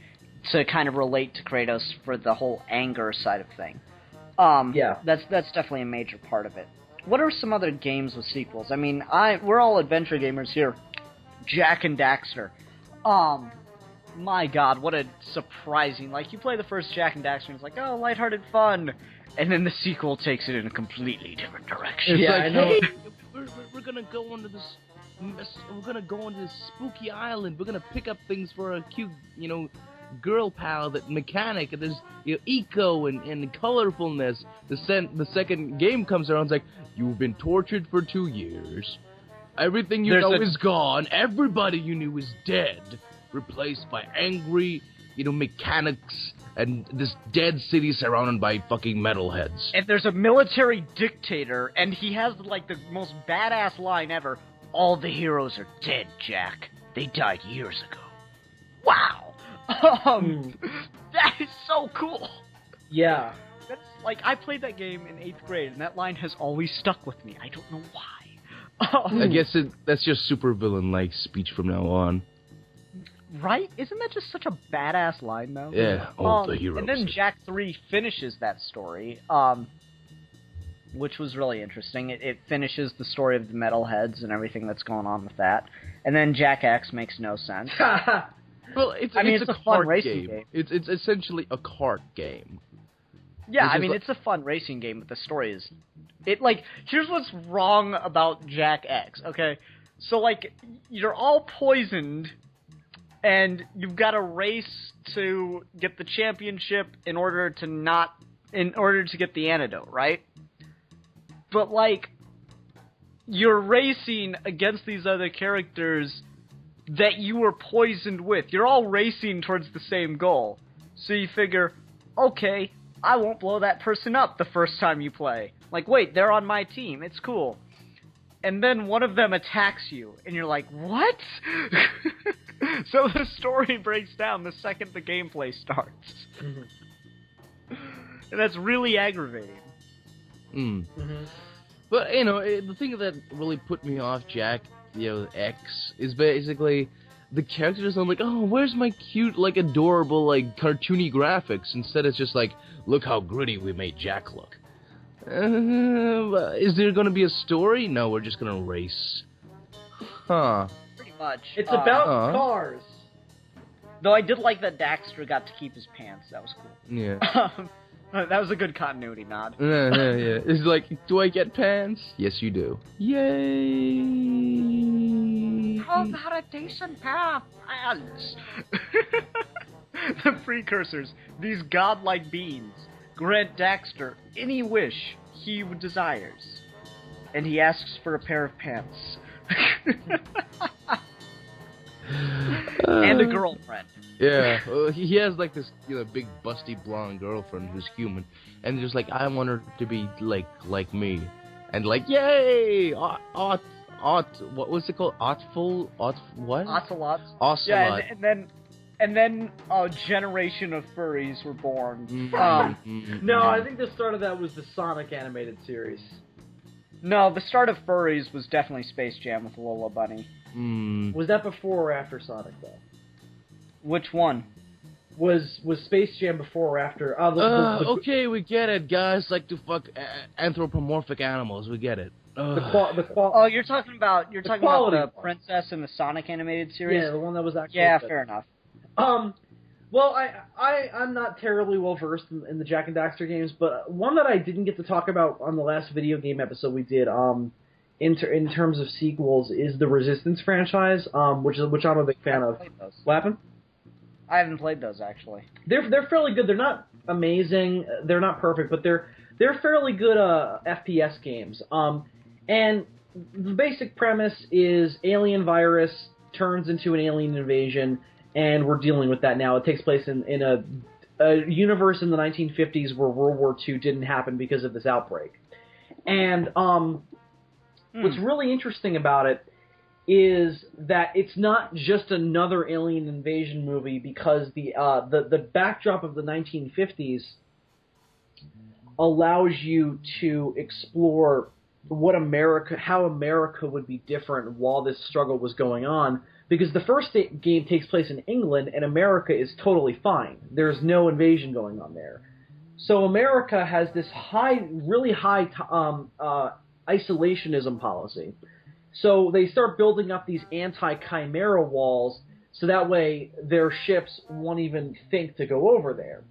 to kind of relate to Kratos for the whole anger side of thing. Yeah. That's definitely a major part of it. What are some other games with sequels? I mean, we're all adventure gamers here. Jak and Daxter. My god, what a surprising... Like, you play the first Jak and Daxter and it's like, oh, lighthearted fun. And then the sequel takes it in a completely different direction. It's Yeah, like, I know. hey, we're gonna go onto this... We're gonna go onto this spooky island. We're gonna pick up things for a cute, girl pal, that mechanic, and there's eco and colorfulness. The second game comes around, it's like, you've been tortured for 2 years. Everything you know is gone. Everybody you knew is dead. Replaced by angry, mechanics and this dead city surrounded by fucking metalheads. And there's a military dictator, and he has, like, the most badass line ever. All the heroes are dead, Jak. They died years ago. Wow! That is so cool! Yeah. That's, like, I played that game in 8th grade, and that line has always stuck with me. I don't know why. I guess that's just supervillain-like speech from now on. Right? Isn't that just such a badass line, though? Yeah, all the heroes. And then Jak 3 finishes that story, which was really interesting. It finishes the story of the metalheads and everything that's going on with that. And then Jak X makes no sense. Well, it's a a fun kart racing game. It's essentially a kart game. Yeah, Which I is mean, like- it's a fun racing game, but the story is... here's what's wrong about Jak X, okay? So, like, you're all poisoned, and you've got to race to get the championship in order to get the antidote, right? But, like, you're racing against these other characters that you were poisoned with. You're all racing towards the same goal. So you figure, okay, I won't blow that person up the first time you play. Like, wait, they're on my team. It's cool. And then one of them attacks you, and you're like, what? So the story breaks down the second the gameplay starts. And that's really aggravating. But, the thing that really put me off Jak, X, is basically the character design. Like, oh, where's my cute, like, adorable, like, cartoony graphics? Instead, it's just like, look how gritty we made Jak look. Is there gonna be a story? No, we're just gonna race. Huh. Pretty much. It's about Uh-huh. cars. Though I did like that Daxter got to keep his pants. That was cool. Yeah. That was a good continuity nod. Yeah. It's like, do I get pants? Yes, you do. Yay! How about a decent pair of pants? The precursors, these godlike beings, grant Daxter any wish he desires. And he asks for a pair of pants. And a girlfriend. Yeah, well, he has like this, big busty blonde girlfriend who's human, and just like, I want her to be like me, and like, yay, what was it called? What? Ocelots. Ocelot. Yeah, and then a generation of furries were born. No, I think the start of that was the Sonic animated series. No, the start of furries was definitely Space Jam with Lola Bunny. Was that before or after Sonic, though? Which one? Was Space Jam before or after? Okay, we get it. Guys like to fuck anthropomorphic animals. We get it. Oh, you're talking about quality the one. princess in the Sonic animated series? Yeah, the one that was actually Yeah, good. fair enough. Well, I'm not terribly well versed in the Jak and Daxter games, but one that I didn't get to talk about on the last video game episode we did, in terms of sequels, is the Resistance franchise, which I'm a big fan of. What happened? I haven't played those, actually. They're fairly good. They're not amazing. They're not perfect, but they're fairly good FPS games. And the basic premise is alien virus turns into an alien invasion, and we're dealing with that now. It takes place in a universe in the 1950s where World War II didn't happen because of this outbreak. And what's really interesting about it is that it's not just another alien invasion movie, because the backdrop of the 1950s allows you to explore how America would be different while this struggle was going on, because the first game takes place in England and America is totally fine. There's no invasion going on there. So America has this really high isolationism policy. So they start building up these anti-chimera walls so that way their ships won't even think to go over there.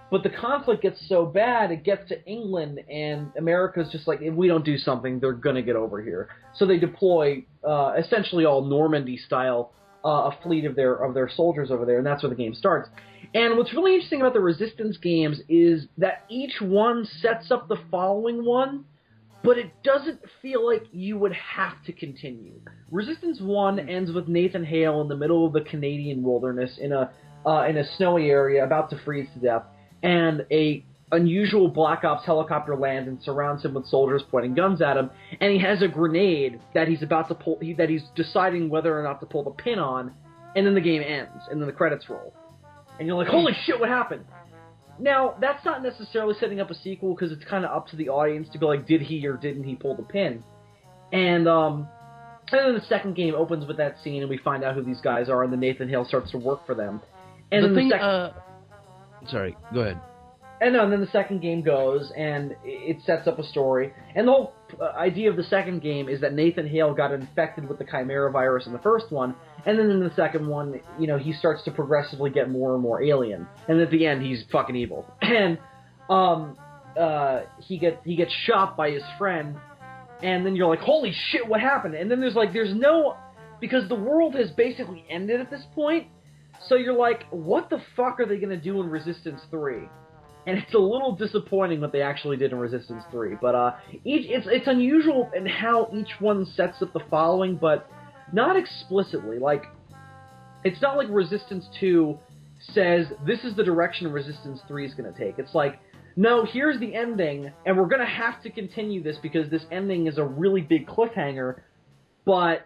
But the conflict gets so bad, it gets to England, and America's just like, if we don't do something, they're going to get over here. So they deploy, essentially all Normandy-style, a fleet of their soldiers over there, and that's where the game starts. And what's really interesting about the Resistance games is that each one sets up the following one, but it doesn't feel like you would have to continue. Resistance 1 ends with Nathan Hale in the middle of the Canadian wilderness in a snowy area about to freeze to death, and a unusual Black Ops helicopter lands and surrounds him with soldiers pointing guns at him, and he has a grenade that he's about to pull, that he's deciding whether or not to pull the pin on, and then the game ends, and then the credits roll. And you're like, holy shit, what happened? Now, that's not necessarily setting up a sequel, because it's kind of up to the audience to be like, did he or didn't he pull the pin? And then the second game opens with that scene, and we find out who these guys are, and then Nathan Hale starts to work for them. And then Sorry, go ahead. And then the second game goes, and it sets up a story. And the whole idea of the second game is that Nathan Hale got infected with the Chimera virus in the first one, and then in the second one, you know, he starts to progressively get more and more alien. And at the end, he's fucking evil. And he gets shot by his friend, and then you're like, holy shit, what happened? And then there's no... Because the world has basically ended at this point, so you're like, what the fuck are they going to do in Resistance 3? And it's a little disappointing what they actually did in Resistance 3. But it's unusual in how each one sets up the following, but not explicitly. Like, it's not like Resistance 2 says, this is the direction Resistance 3 is going to take. It's like, no, here's the ending, and we're going to have to continue this because this ending is a really big cliffhanger, but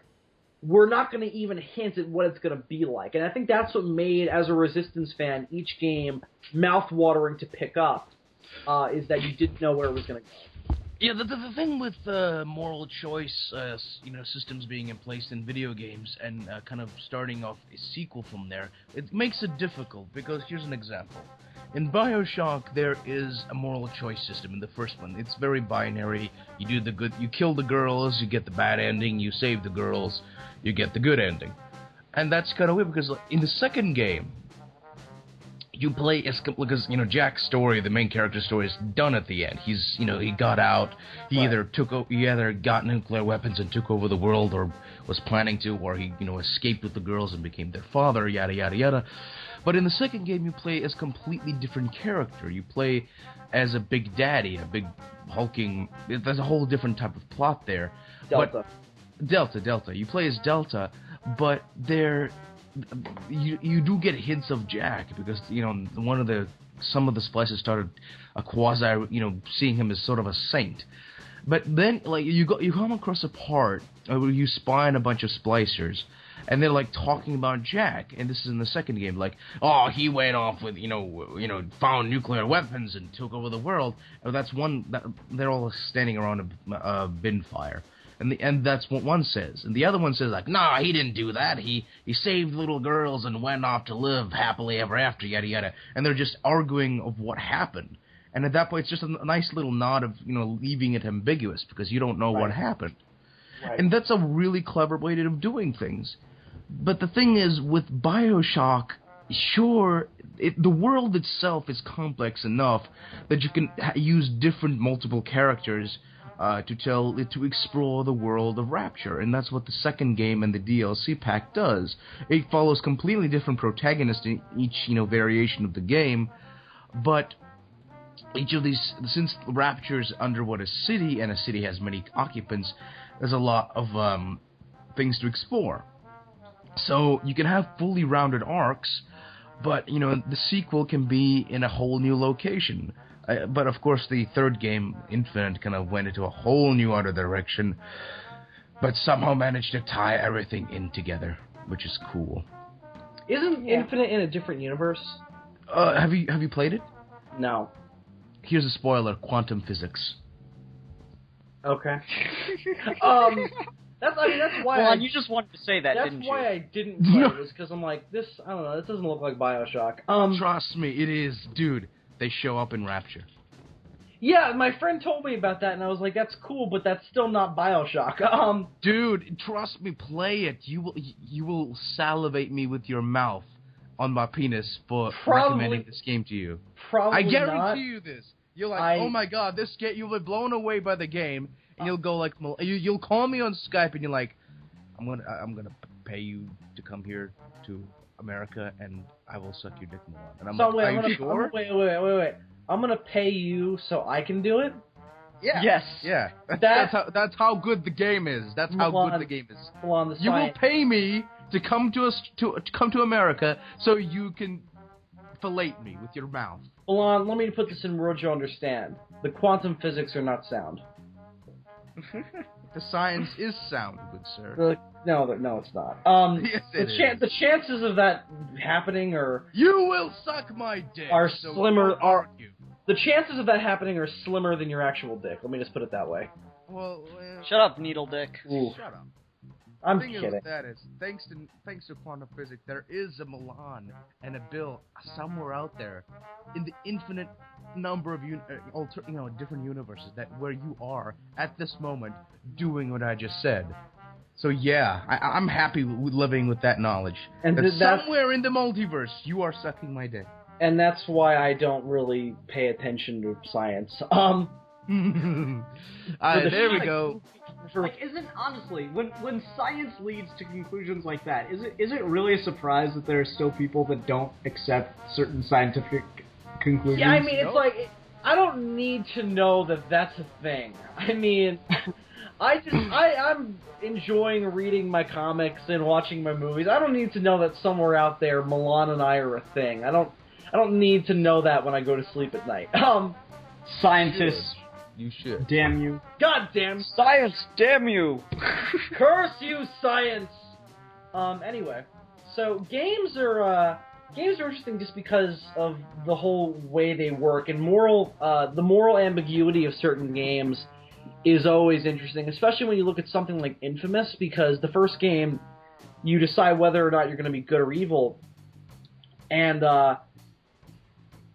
we're not going to even hint at what it's going to be like. And I think that's what made, as a Resistance fan, each game mouth-watering to pick up, is that you didn't know where it was going to go. Yeah, the thing with moral choice, systems being in place in video games and kind of starting off a sequel from there, it makes it difficult, because here's an example. In BioShock, there is a moral choice system in the first one. It's very binary. You do the good, you kill the girls, you get the bad ending. You save the girls, you get the good ending. And that's kind of weird, because in the second game, you play as, because, Jack's story, the main character's story, is done at the end. He's, he got out, he either got nuclear weapons and took over the world, or was planning to, or he, escaped with the girls and became their father, yada, yada, yada. But in the second game, you play as a completely different character. You play as a big daddy, a big hulking... There's a whole different type of plot there. Delta. Delta. You play as Delta, but you do get hints of Jack, because, some of the splices started a quasi, seeing him as sort of a saint. But then, you come across a part where you spy on a bunch of splicers, and they're talking about Jack, and this is in the second game, oh, he went off with, found nuclear weapons and took over the world. And that's one, they're all standing around a bin fire, and that's what one says. And the other one says, nah, he didn't do that. He saved little girls and went off to live happily ever after, yada yada. And they're just arguing of what happened. And at that point, it's just a nice little nod of, leaving it ambiguous, because you don't know what happened. Right. And that's a really clever way of doing things. But the thing is, with BioShock, sure, the world itself is complex enough that you can use different multiple characters to explore the world of Rapture, and that's what the second game and the DLC pack does. It follows completely different protagonists in each, variation of the game, but each of these, since Rapture's under a city, and a city has many occupants, there's a lot of things to explore. So you can have fully rounded arcs, but, the sequel can be in a whole new location. But, of course, the third game, Infinite, kind of went into a whole new other direction, but somehow managed to tie everything in together, which is cool. Isn't Infinite in a different universe? Have you played it? No. Here's a spoiler: quantum physics. Okay. That's why. Well, you just wanted to say that, that's didn't you? why I didn't play it, is because I'm like, this. I don't know. This doesn't look like Bioshock. Trust me, it is, dude. They show up in Rapture. Yeah, my friend told me about that, and I was like, that's cool, but that's still not Bioshock. Dude, trust me, play it. You will salivate me with your mouth on my penis for recommending this game to you. Probably I guarantee not. you this. You're like, oh my god, this game. You'll be blown away by the game, and you'll go like, you'll call me on Skype, and you're like, I'm gonna pay you to come here to America, and I will suck your dick more. And I'm like, are you sure? Wait. I'm gonna pay you so I can do it? Yeah. Yes. Yeah. That's how good the game is. That's how good the game is. You will pay me to come to America so you can fillet me with your mouth. Milan, let me put this in words you understand. The quantum physics are not sound. The science is sound, good sir. No, it's not. Yes, it is. The chances of that happening You will suck my dick. Are so slimmer. argue. The chances of that happening are slimmer than your actual dick. Let me just put it that way. Well, Shut up, needle dick. Ooh. shut up. I'm The thing kidding. is, that is, thanks to quantum physics, there is a Milan and a Bill somewhere out there in the infinite number of different universes where you are at this moment doing what I just said. So yeah, I'm happy with living with that knowledge. And that that's somewhere in the multiverse, you are sucking my dick. And that's why I don't really pay attention to science. There we go. Like, isn't honestly when science leads to conclusions like that, is it really a surprise that there are still people that don't accept certain scientific conclusions? Yeah, I mean, it's like, I don't need to know that that's a thing. I mean, I'm enjoying reading my comics and watching my movies. I don't need to know that somewhere out there Milan and I are a thing. I don't need to know that when I go to sleep at night. Scientists, You should. damn you. God damn Science, damn you! curse you, science. Anyway, so games are interesting just because of the whole way they work, and the moral ambiguity of certain games is always interesting, especially when you look at something like Infamous, because the first game you decide whether or not you're going to be good or evil, and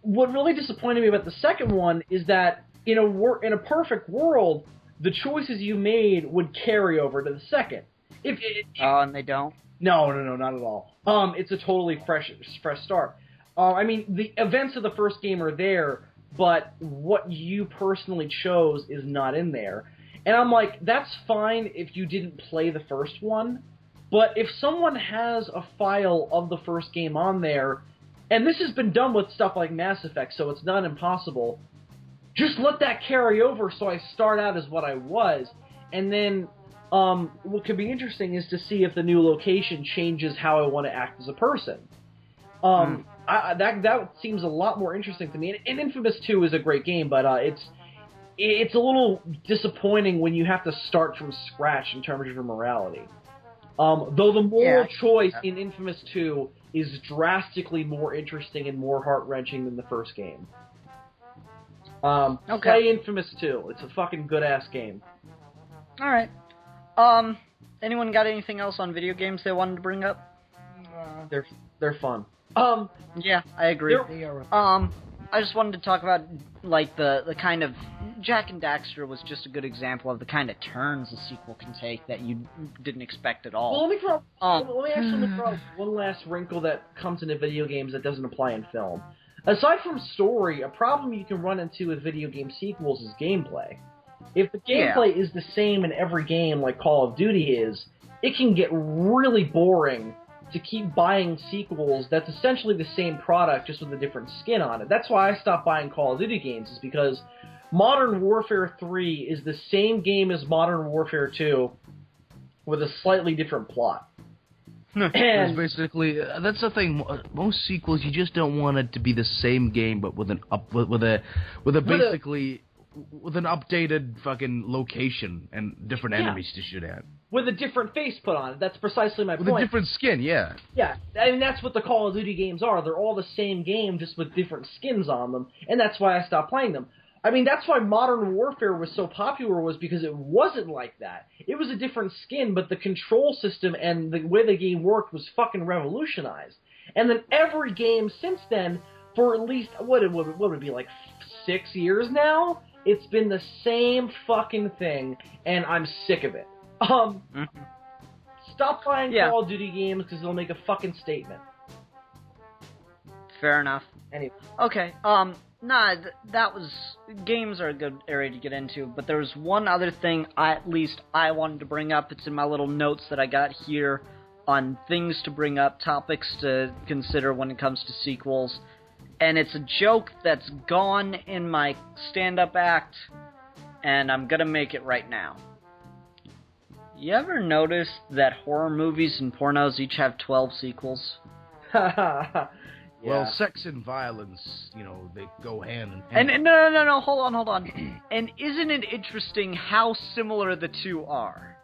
what really disappointed me about the second one is that in a perfect world, the choices you made would carry over to the second. And they don't? No, not at all. It's a totally fresh start. I mean, the events of the first game are there, but what you personally chose is not in there. And I'm like, that's fine if you didn't play the first one, but if someone has a file of the first game on there, and this has been done with stuff like Mass Effect, so it's not impossible, just let that carry over so I start out as what I was. And then what could be interesting is to see if the new location changes how I want to act as a person. That seems a lot more interesting to me. And Infamous 2 is a great game, but it's a little disappointing when you have to start from scratch in terms of your morality. Though the moral choice in Infamous 2 is drastically more interesting and more heart-wrenching than the first game. Play Infamous 2. It's a fucking good-ass game. Alright. Anyone got anything else on video games they wanted to bring up? They're fun. Yeah, I agree. I just wanted to talk about, like, the kind of... Jak and Daxter was just a good example of the kind of turns a sequel can take that you didn't expect at all. Well, let me actually throw one last wrinkle that comes into video games that doesn't apply in film. Aside from story, a problem you can run into with video game sequels is gameplay. If the gameplay is the same in every game like Call of Duty is, it can get really boring to keep buying sequels that's essentially the same product just with a different skin on it. That's why I stopped buying Call of Duty games, is because Modern Warfare 3 is the same game as Modern Warfare 2 with a slightly different plot. And basically, that's the thing. Most sequels, you just don't want it to be the same game, but with an updated fucking location and different enemies to shoot at. With a different face put on it. That's precisely my point. With a different skin, yeah. Yeah, I mean, that's what the Call of Duty games are. They're all the same game, just with different skins on them, and that's why I stopped playing them. I mean, that's why Modern Warfare was so popular, was because it wasn't like that. It was a different skin, but the control system and the way the game worked was fucking revolutionized. And then every game since then, for at least, what would it be, like 6 years now? It's been the same fucking thing, and I'm sick of it. Stop buying Call of Duty games because they'll make a fucking statement. Fair enough. Anyway. Okay, that was... Games are a good area to get into, but there was one other thing at least I wanted to bring up. It's in my little notes that I got here on things to bring up, topics to consider when it comes to sequels. And it's a joke that's gone in my stand-up act, and I'm gonna make it right now. You ever notice that horror movies and pornos each have 12 sequels? Well, sex and violence, you know, they go hand in hand. And no, hold on. And isn't it interesting how similar the two are?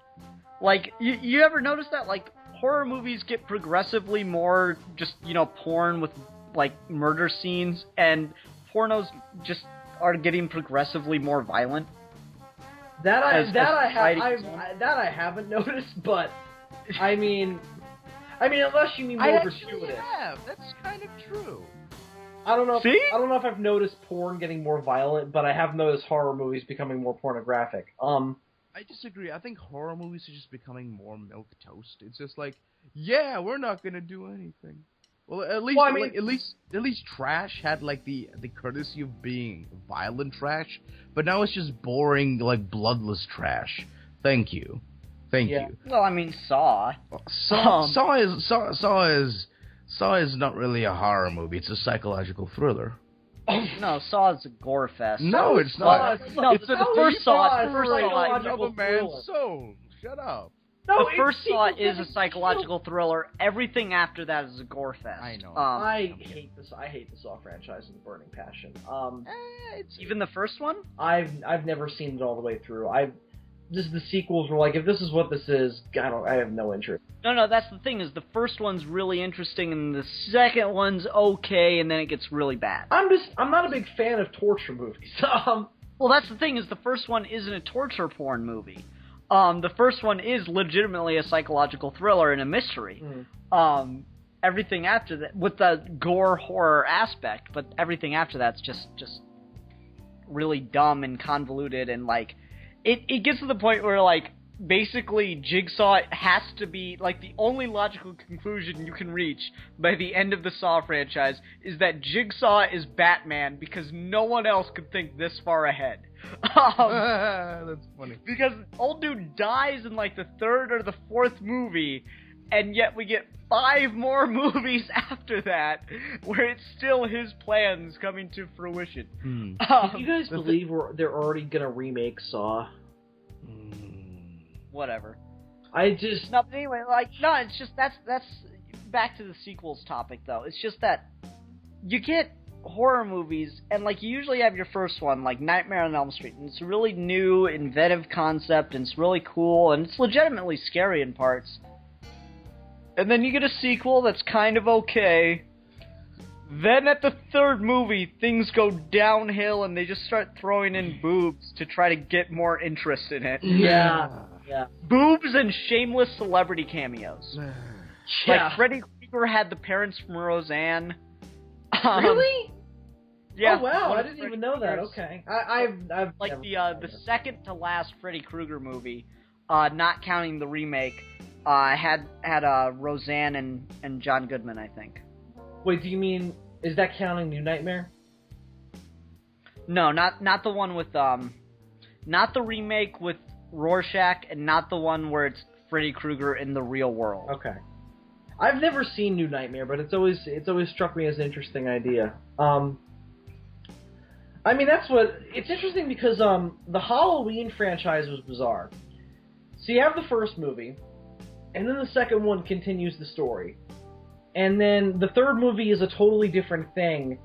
Like, you ever notice that? Like, horror movies get progressively more just, you know, porn with, like, murder scenes, and pornos just are getting progressively more violent. That I haven't noticed, but I mean, unless you mean more gratuitous. That's kind of true. I don't know. See? I don't know if I've noticed porn getting more violent, but I have noticed horror movies becoming more pornographic. I disagree. I think horror movies are just becoming more milquetoast. It's just like, yeah, we're not gonna do anything. Well, at least trash had like the courtesy of being violent trash, but now it's just boring, like bloodless trash. Thank you. Well, I mean, Saw. Saw is not really a horror movie. It's a psychological thriller. No, Saw is a gore fest. No, it's not. No, it's the first Saw. The first Saw. Of a man's soul. Shut up. No, the first Saw is a psychological thriller. Everything after that is a gore fest. I know. I hate the Saw franchise with a burning passion. Even the first one? I've never seen it all the way through. Just the sequels were like, if this is what this is, I have no interest. No, that's the thing, is the first one's really interesting, and the second one's okay, and then it gets really bad. I'm not a big fan of torture movies. Well, that's the thing, is the first one isn't a torture porn movie. The first one is legitimately a psychological thriller and a mystery. Everything after that, with the gore horror aspect, but everything after that's just really dumb and convoluted, and like, it gets to the point where, like, basically Jigsaw has to be, like, the only logical conclusion you can reach by the end of the Saw franchise is that Jigsaw is Batman because no one else could think this far ahead. That's funny. Because old dude dies in, like, the third or the fourth movie, and yet we get 5 more movies after that where it's still his plans coming to fruition. Do you guys believe they're already gonna remake Saw? Whatever. No, but anyway, like, no, it's just, that's back to the sequels topic, though. It's just that you get horror movies, and, like, you usually have your first one, like Nightmare on Elm Street, and it's a really new, inventive concept, and it's really cool, and it's legitimately scary in parts. And then you get a sequel that's kind of okay. Then at the third movie, things go downhill and they just start throwing in boobs to try to get more interest in it. Yeah. Boobs and shameless celebrity cameos. Like Freddy Krueger had the parents from Roseanne. Really? Yeah. Oh wow, I didn't even know that. Okay. I've like the second to last Freddy Krueger movie, not counting the remake, had Roseanne and John Goodman, I think. Wait, do you mean, is that counting New Nightmare? No, not the one with not the remake with Rorschach, and not the one where it's Freddy Krueger in the real world. Okay. I've never seen New Nightmare, but it's always struck me as an interesting idea. I mean, it's interesting because the Halloween franchise was bizarre. So you have the first movie, and then the second one continues the story. And then the third movie is a totally different thing.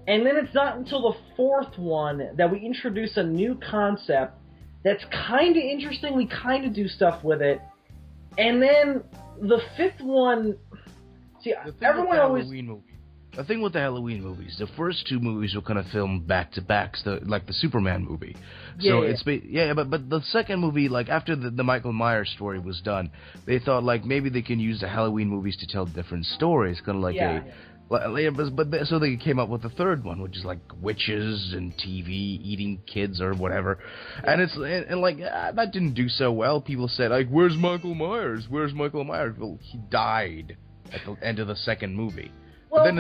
And then it's not until the fourth one that we introduce a new concept that's kind of interesting. We kind of do stuff with it. And then the fifth one... See, everyone always... Halloween movie the thing with the Halloween movies, the first two movies were kind of filmed back to back, so, like the Superman movie. So but the second movie, like after the Michael Myers story was done, they thought like maybe they can use the Halloween movies to tell different stories, kind of like so they came up with the third one, which is like witches and TV eating kids or whatever, and it's like that didn't do so well. People said like, "Where's Michael Myers? Where's Michael Myers?" Well, he died at the end of the second movie. Well,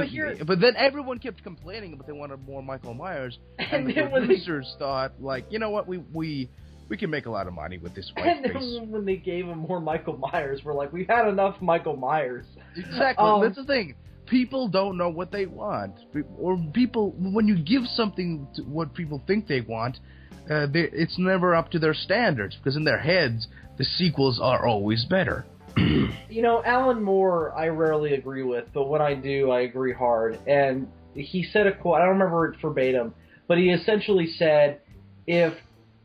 but then everyone kept complaining, but they wanted more Michael Myers, and the producers thought like, you know what, we can make a lot of money with this white face. And then when they gave him more Michael Myers, we're like, we've had enough Michael Myers. Exactly. That's the thing. People don't know what they want, or when you give something to what people think they want, it's never up to their standards, because in their heads the sequels are always better. You know, Alan Moore I rarely agree with, but when I do, I agree hard. And he said a quote, I don't remember it verbatim, but he essentially said, if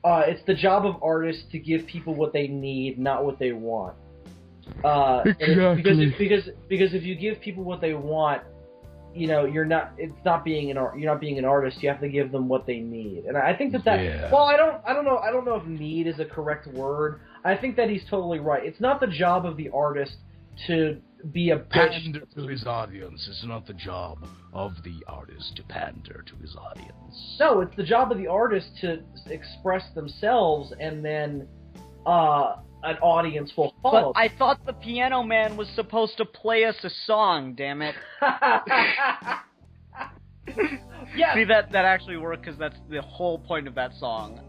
it's the job of artists to give people what they need, not what they want. Exactly. Because if you give people what they want, you know, you're not being an artist. You have to give them what they need. And I think that well, I don't know if need is a correct word. I think that he's totally right. It's not the job of the artist to be a pander to his audience. It's not the job of the artist to pander to his audience. No, it's the job of the artist to express themselves, and then an audience will follow. But I thought the Piano Man was supposed to play us a song, damn it. Yeah. See, that actually worked, because that's the whole point of that song.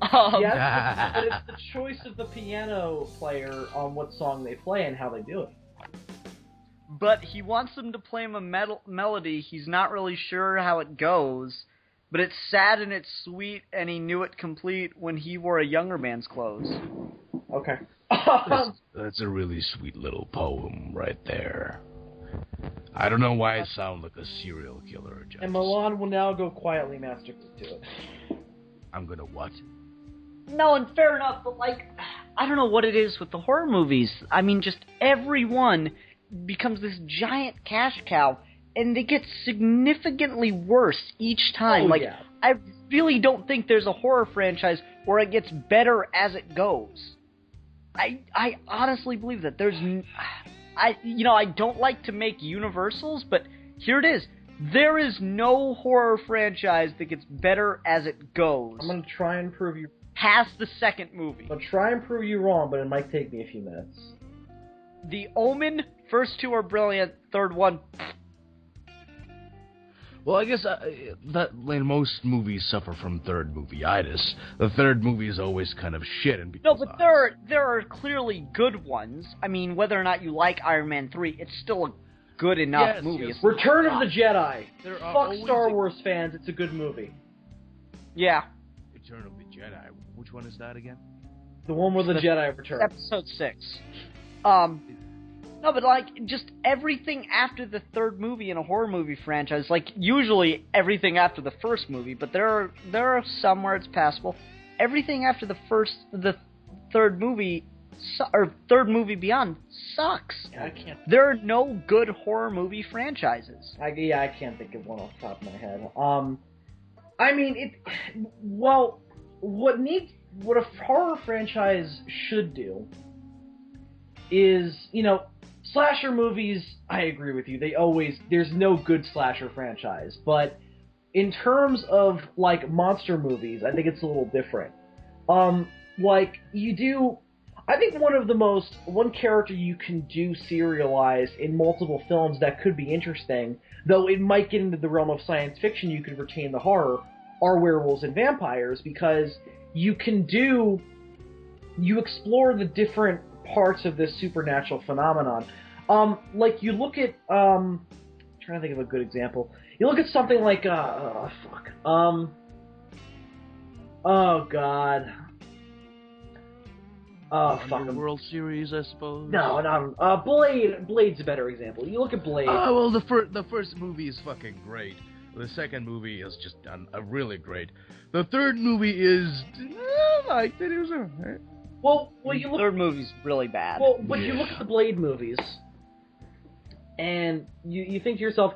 Yes, but it's the choice of the piano player on what song they play and how they do it. But he wants them to play him a melody. He's not really sure how it goes, but it's sad and it's sweet, and he knew it complete when he wore a younger man's clothes. Okay. That's a really sweet little poem right there. I don't know why I sound like a serial killer. And Milan will now go quietly masturbate to it. I'm gonna what? No, and fair enough, but like, I don't know what it is with the horror movies. I mean, just everyone becomes this giant cash cow, and they get significantly worse each time. I really don't think there's a horror franchise where it gets better as it goes. I honestly believe that I don't like to make universals, but here it is. There is no horror franchise that gets better as it goes. I'm gonna try and prove you past the second movie. I'll try and prove you wrong, but it might take me a few minutes. The Omen, first two are brilliant, third one. Well, I guess that like, most movies suffer from third movie-itis. The third movie is always kind of shit. No, but there are clearly good ones. I mean, whether or not you like Iron Man 3, it's still a good enough movie. Yes. Return of the Jedi. Fuck Star Wars fans, it's a good movie. Yeah. Return of the Jedi. Which one is that again? The one where the Jedi return. Episode 6. No, but like, just everything after the third movie in a horror movie franchise, like, usually everything after the first movie, but there are some where it's passable. Everything after the third movie, or third movie beyond, sucks. Yeah, I can't. There are no good horror movie franchises. I can't think of one off the top of my head. I mean, what a horror franchise should do is, you know, slasher movies, I agree with you, there's no good slasher franchise, but in terms of, like, monster movies, I think it's a little different. Like, I think one character you can do serialized in multiple films that could be interesting, though it might get into the realm of science fiction, you could retain the horror, are werewolves and vampires, because you explore the different parts of this supernatural phenomenon. Like, you look at, I'm trying to think of a good example. You look at something like, oh god. World Series, I suppose. No, Blade's a better example. You look at Blade. Oh, well, the first movie is fucking great. The second movie is just really great. The third movie is, I liked it. It was alright. Well, the third movie's really bad. Well, but you look at the Blade movies, and you think to yourself,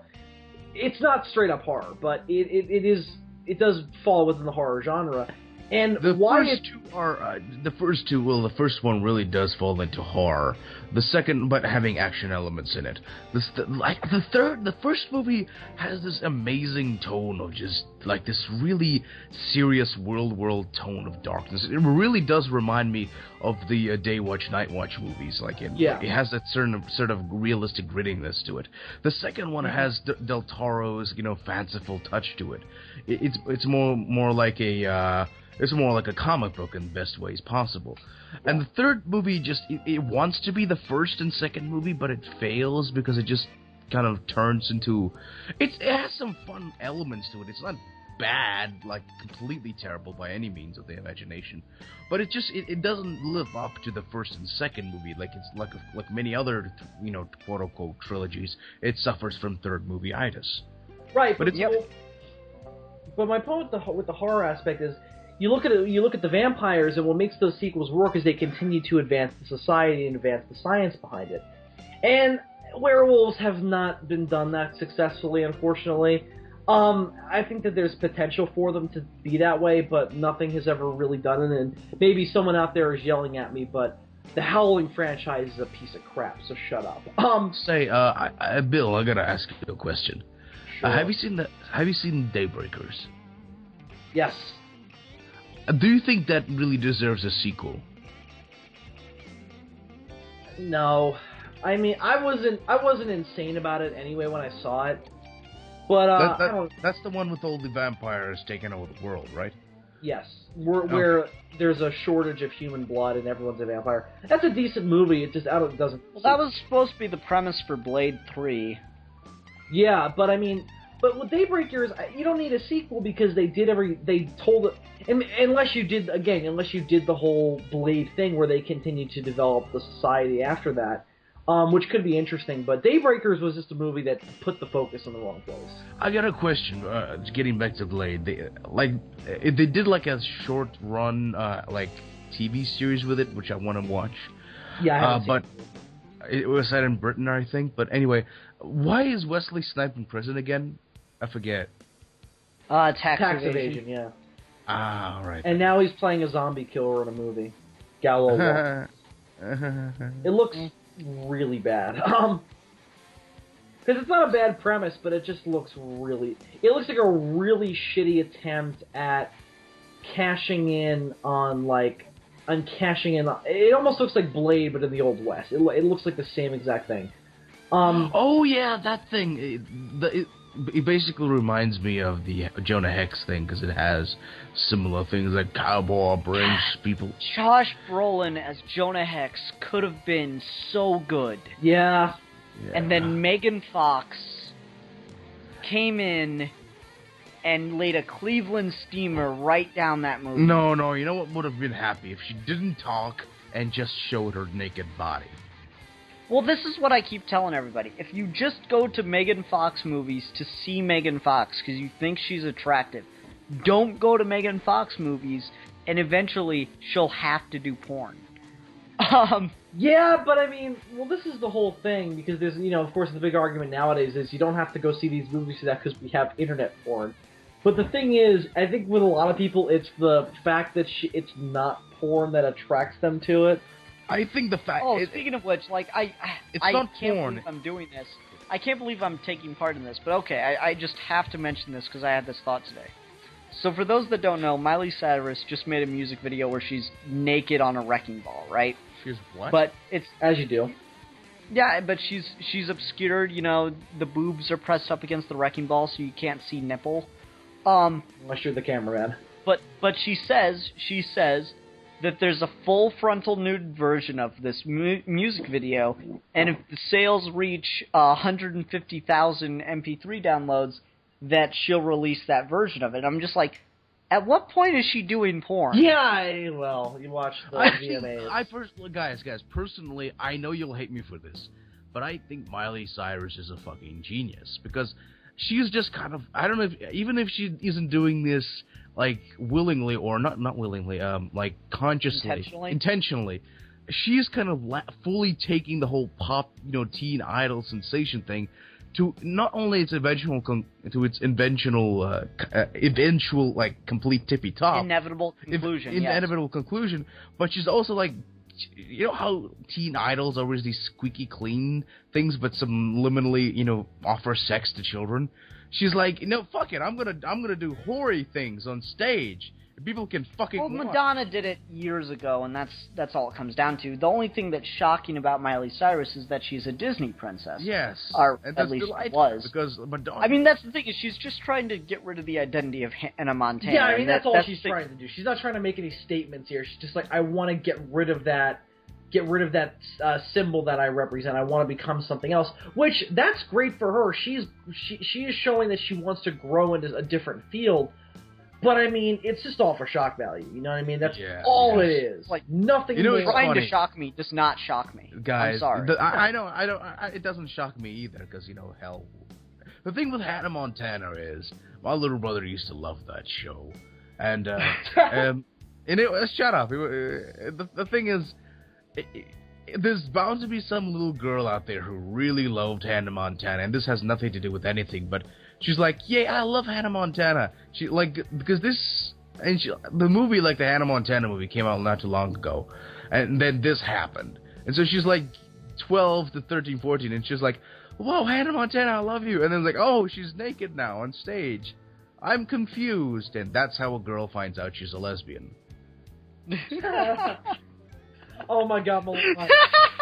it's not straight up horror, but it does fall within the horror genre. And The why first two are the first two. Well, the first one really does fall into horror. The second, but having action elements in it. The first movie has this amazing tone of just like this really serious world tone of darkness. It really does remind me of the Day Watch, Night Watch movies. It has that certain sort of realistic grittiness to it. The second one has Del Toro's fanciful touch to it. It's more like a. It's more like a comic book in the best ways possible. And the third movie it wants to be the first and second movie, but it fails because it just kind of turns into... It has some fun elements to it. It's not bad, like completely terrible by any means of the imagination. But it doesn't live up to the first and second movie. Like many other, quote-unquote trilogies, it suffers from third movie-itis. Right, but it's... But my point with the horror aspect is... You look at the vampires, and what makes those sequels work is they continue to advance the society and advance the science behind it. And werewolves have not been done that successfully, unfortunately. I think that there's potential for them to be that way, but nothing has ever really done it. And maybe someone out there is yelling at me, but the Howling franchise is a piece of crap. So shut up. Bill, I gotta ask you a question. Sure. Have you seen Daybreakers? Yes. Do you think that really deserves a sequel? No. I mean, I wasn't insane about it anyway when I saw it. But that's the one with all the vampires taking over the world, right? Yes. Where there's a shortage of human blood and everyone's a vampire. That's a decent movie. It just doesn't. Well, that was supposed to be the premise for Blade 3. Yeah, but I mean, with Daybreakers, you don't need a sequel because they told it. Unless you did the whole Blade thing where they continued to develop the society after that, which could be interesting. But Daybreakers was just a movie that put the focus in the wrong place. I got a question. Getting back to Blade, they did like a short run TV series with it, which I want to watch. Yeah, but it was set in Britain, I think. But anyway, why is Wesley Snipes in prison again? I forget. Tax evasion, yeah. Ah, all right. And now he's playing a zombie killer in a movie. Gallo. It looks really bad. Because it's not a bad premise, but it just looks really... It looks like a really shitty attempt at cashing in on, it almost looks like Blade, but in the Old West. It looks like the same exact thing. Oh, yeah, that thing. It basically reminds me of the Jonah Hex thing, because it has similar things like cowboy brings people... Josh Brolin as Jonah Hex could have been so good. Yeah. And then Megan Fox came in and laid a Cleveland steamer right down that movie. No, you know what would have been happy? If she didn't talk and just showed her naked body. Well, this is what I keep telling everybody. If you just go to Megan Fox movies to see Megan Fox because you think she's attractive, don't go to Megan Fox movies and eventually she'll have to do porn. Yeah, but I mean, well, this is the whole thing, because there's, of course, the big argument nowadays is you don't have to go see these movies for that because we have internet porn. But the thing is, I think with a lot of people, it's the fact that it's not porn that attracts them to it. I think the fact... speaking of which, I not can't porn. believe I'm doing this. I can't believe I'm taking part in this, but okay, I just have to mention this because I had this thought today. So for those that don't know, Miley Cyrus just made a music video where she's naked on a wrecking ball, right? She's what? But it's... As you do. Yeah, but she's obscured, the boobs are pressed up against the wrecking ball so you can't see nipple. Unless you're the cameraman. But she says that there's a full frontal nude version of this music video, and if the sales reach 150,000 MP3 downloads, that she'll release that version of it. I'm just like, at what point is she doing porn? Yeah, well, you watch the VMAs. Guys, personally, I know you'll hate me for this, but I think Miley Cyrus is a fucking genius, because she's just kind of, I don't know, even if she isn't doing this, willingly, or not willingly, consciously, intentionally, she's kind of fully taking the whole pop, teen idol sensation thing to not only its eventual eventual like complete tippy top, Inevitable conclusion. Yes. inevitable conclusion, but she's also like, you know how teen idols are always these squeaky clean things, but subliminally, you know, offer sex to children. She's like, no, fuck it, I'm gonna do hoary things on stage. People can fucking. Well, watch. Madonna did it years ago, and that's all it comes down to. The only thing that's shocking about Miley Cyrus is that she's a Disney princess. Yes, or and at that's least delightful, was. because Madonna. I mean, that's the thing, is she's just trying to get rid of the identity of Hannah Montana. Yeah, I mean, that's all she's the thing. trying to do. She's not trying to make any statements here. She's just like, I want to get rid of that symbol that I represent. I want to become something else, which that's great for her. She is showing that she wants to grow into a different field. But I mean, it's just all for shock value. You know what I mean? That's all it is. Like, nothing. You know, more. it's Trying funny. to shock me does not shock me. Guys, I'm sorry. I know, it doesn't shock me either, because, you know, hell. The thing with Hannah Montana is, my little brother used to love that show. And, and it, shut up. The thing is, there's bound to be some little girl out there who really loved Hannah Montana, and this has nothing to do with anything, but she's like, yeah, I love Hannah Montana. She, like, because the movie, like the Hannah Montana movie, came out not too long ago, and then this happened. And so she's like 12 to 13, 14, and she's like, whoa, Hannah Montana, I love you. And then it's like, oh, she's naked now on stage. I'm confused. And that's how a girl finds out she's a lesbian. Oh my God, Malone.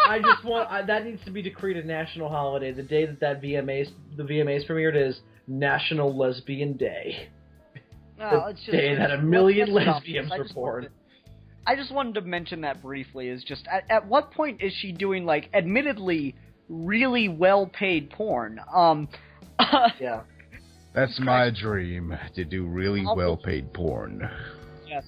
I just want that needs to be decreed a national holiday. The day the VMAs premiered is National Lesbian Day. No, the it's just, day that a million let's stop lesbians this. were born. I just wanted to mention that briefly. Is just at what point is she doing, like, admittedly really well-paid porn? Yeah. That's my dream, to do really well-paid porn. Yes,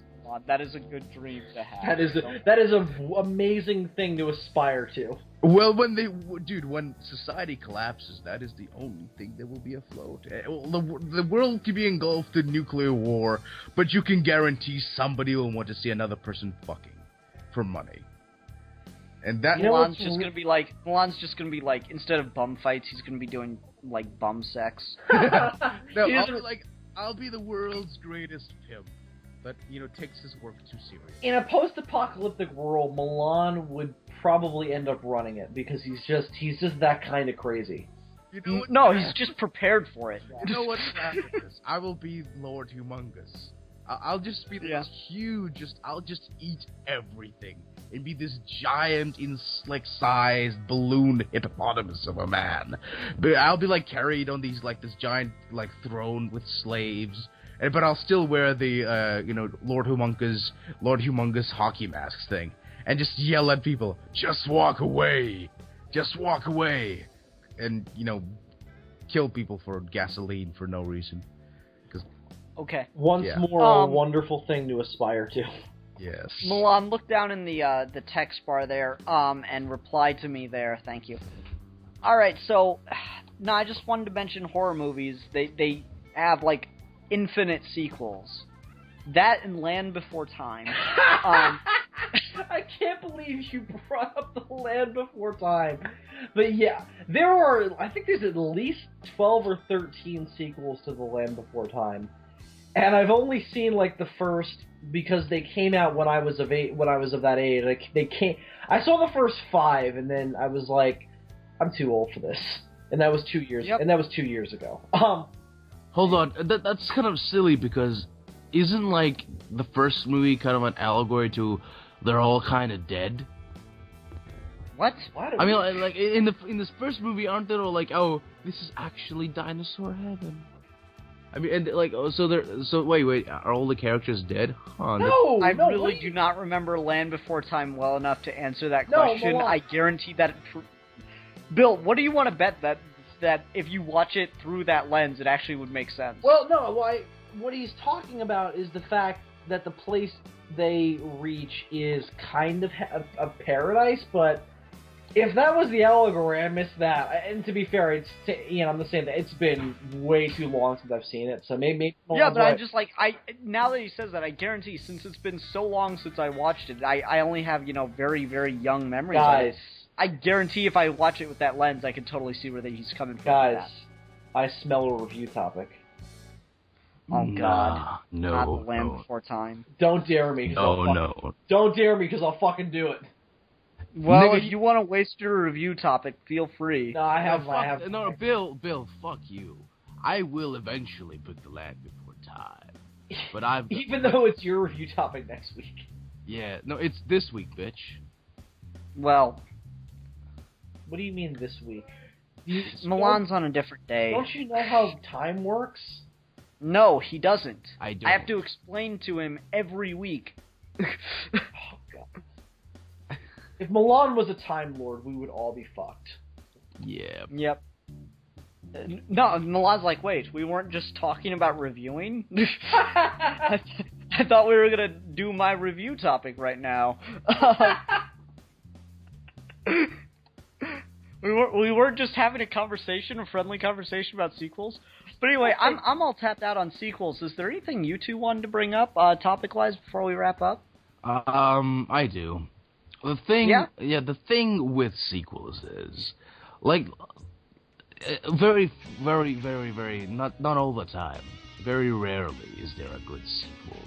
that is a good dream to have. That is a amazing thing to aspire to. Well, when society collapses, that is the only thing that will be afloat. The world could be engulfed in nuclear war, but you can guarantee somebody will want to see another person fucking for money. And that Milan's just gonna be like, instead of bum fights, he's gonna be doing, like, bum sex. No, I'll be the world's greatest pimp that, you know, takes his work too serious. In a post-apocalyptic world, Milan would probably end up running it because he's just that kind of crazy. You know what? No, he's just prepared for it. You know what? After this, I will be Lord Humongous. I'll just be this huge. I'll just eat everything and be this giant, sized balloon hippopotamus of a man. But I'll be like carried on this giant throne with slaves. But I'll still wear the Lord Humongous hockey masks thing, and just yell at people, just walk away, and kill people for gasoline for no reason. Okay. Once more, a wonderful thing to aspire to. Yes. Milan, look down in the text bar there, and reply to me there. Thank you. All right, so no, I just wanted to mention horror movies. They have like infinite sequels. That and Land Before Time. I can't believe you brought up the Land Before Time. But yeah, I think there's at least 12 or 13 sequels to the Land Before Time. And I've only seen like the first because they came out when I was of that age. Like I saw the first 5 and then I was like, I'm too old for this. And that was 2 years Yep. and that was 2 years ago. Hold on, that's kind of silly because isn't like the first movie kind of an allegory to they're all kind of dead? What? I mean, like in this first movie, aren't they all like, oh, this is actually dinosaur heaven? I mean, and like, wait, are all the characters dead? Huh, No, I no, really wait. do not remember Land Before Time well enough to answer that question. Milan. I guarantee that. Bill, what do you want to bet that if you watch it through that lens, it actually would make sense? Well, no, what he's talking about is the fact that the place they reach is kind of a paradise, but if that was the allegory, I missed that. And to be fair, I'm the same. It's been way too long since I've seen it, so maybe. Yeah, but I'm just like, now that he says that, I guarantee since it's been so long since I watched it, I only have very, very young memories of Guys, it. I guarantee if I watch it with that lens, I can totally see where he's coming from. Guys, I smell a review topic. Oh God! No, Not the Land no. Before Time. Don't dare me. No. Don't dare me, because I'll fucking do it. Well, Nigga, if you want to waste your review topic, feel free. No, I have. No, Bill, fuck you. I will eventually put The Land Before Time. But I've... Even though it's your review topic next week. Yeah, no, it's this week, bitch. Well, What do you mean this week? Milan's on a different day. Don't you know how time works? No, he doesn't. I don't. I have to explain to him every week. Oh, God. If Milan was a Time Lord, we would all be fucked. Yeah. Yep. No, Milan's like, wait, we weren't just talking about reviewing? I thought we were gonna do my review topic right now. We weren't just having a conversation, a friendly conversation about sequels. But anyway, I'm all tapped out on sequels. Is there anything you two wanted to bring up, topic-wise, before we wrap up? I do. The thing, the thing with sequels is, like, very, very, very, very, not all the time, very rarely is there a good sequel.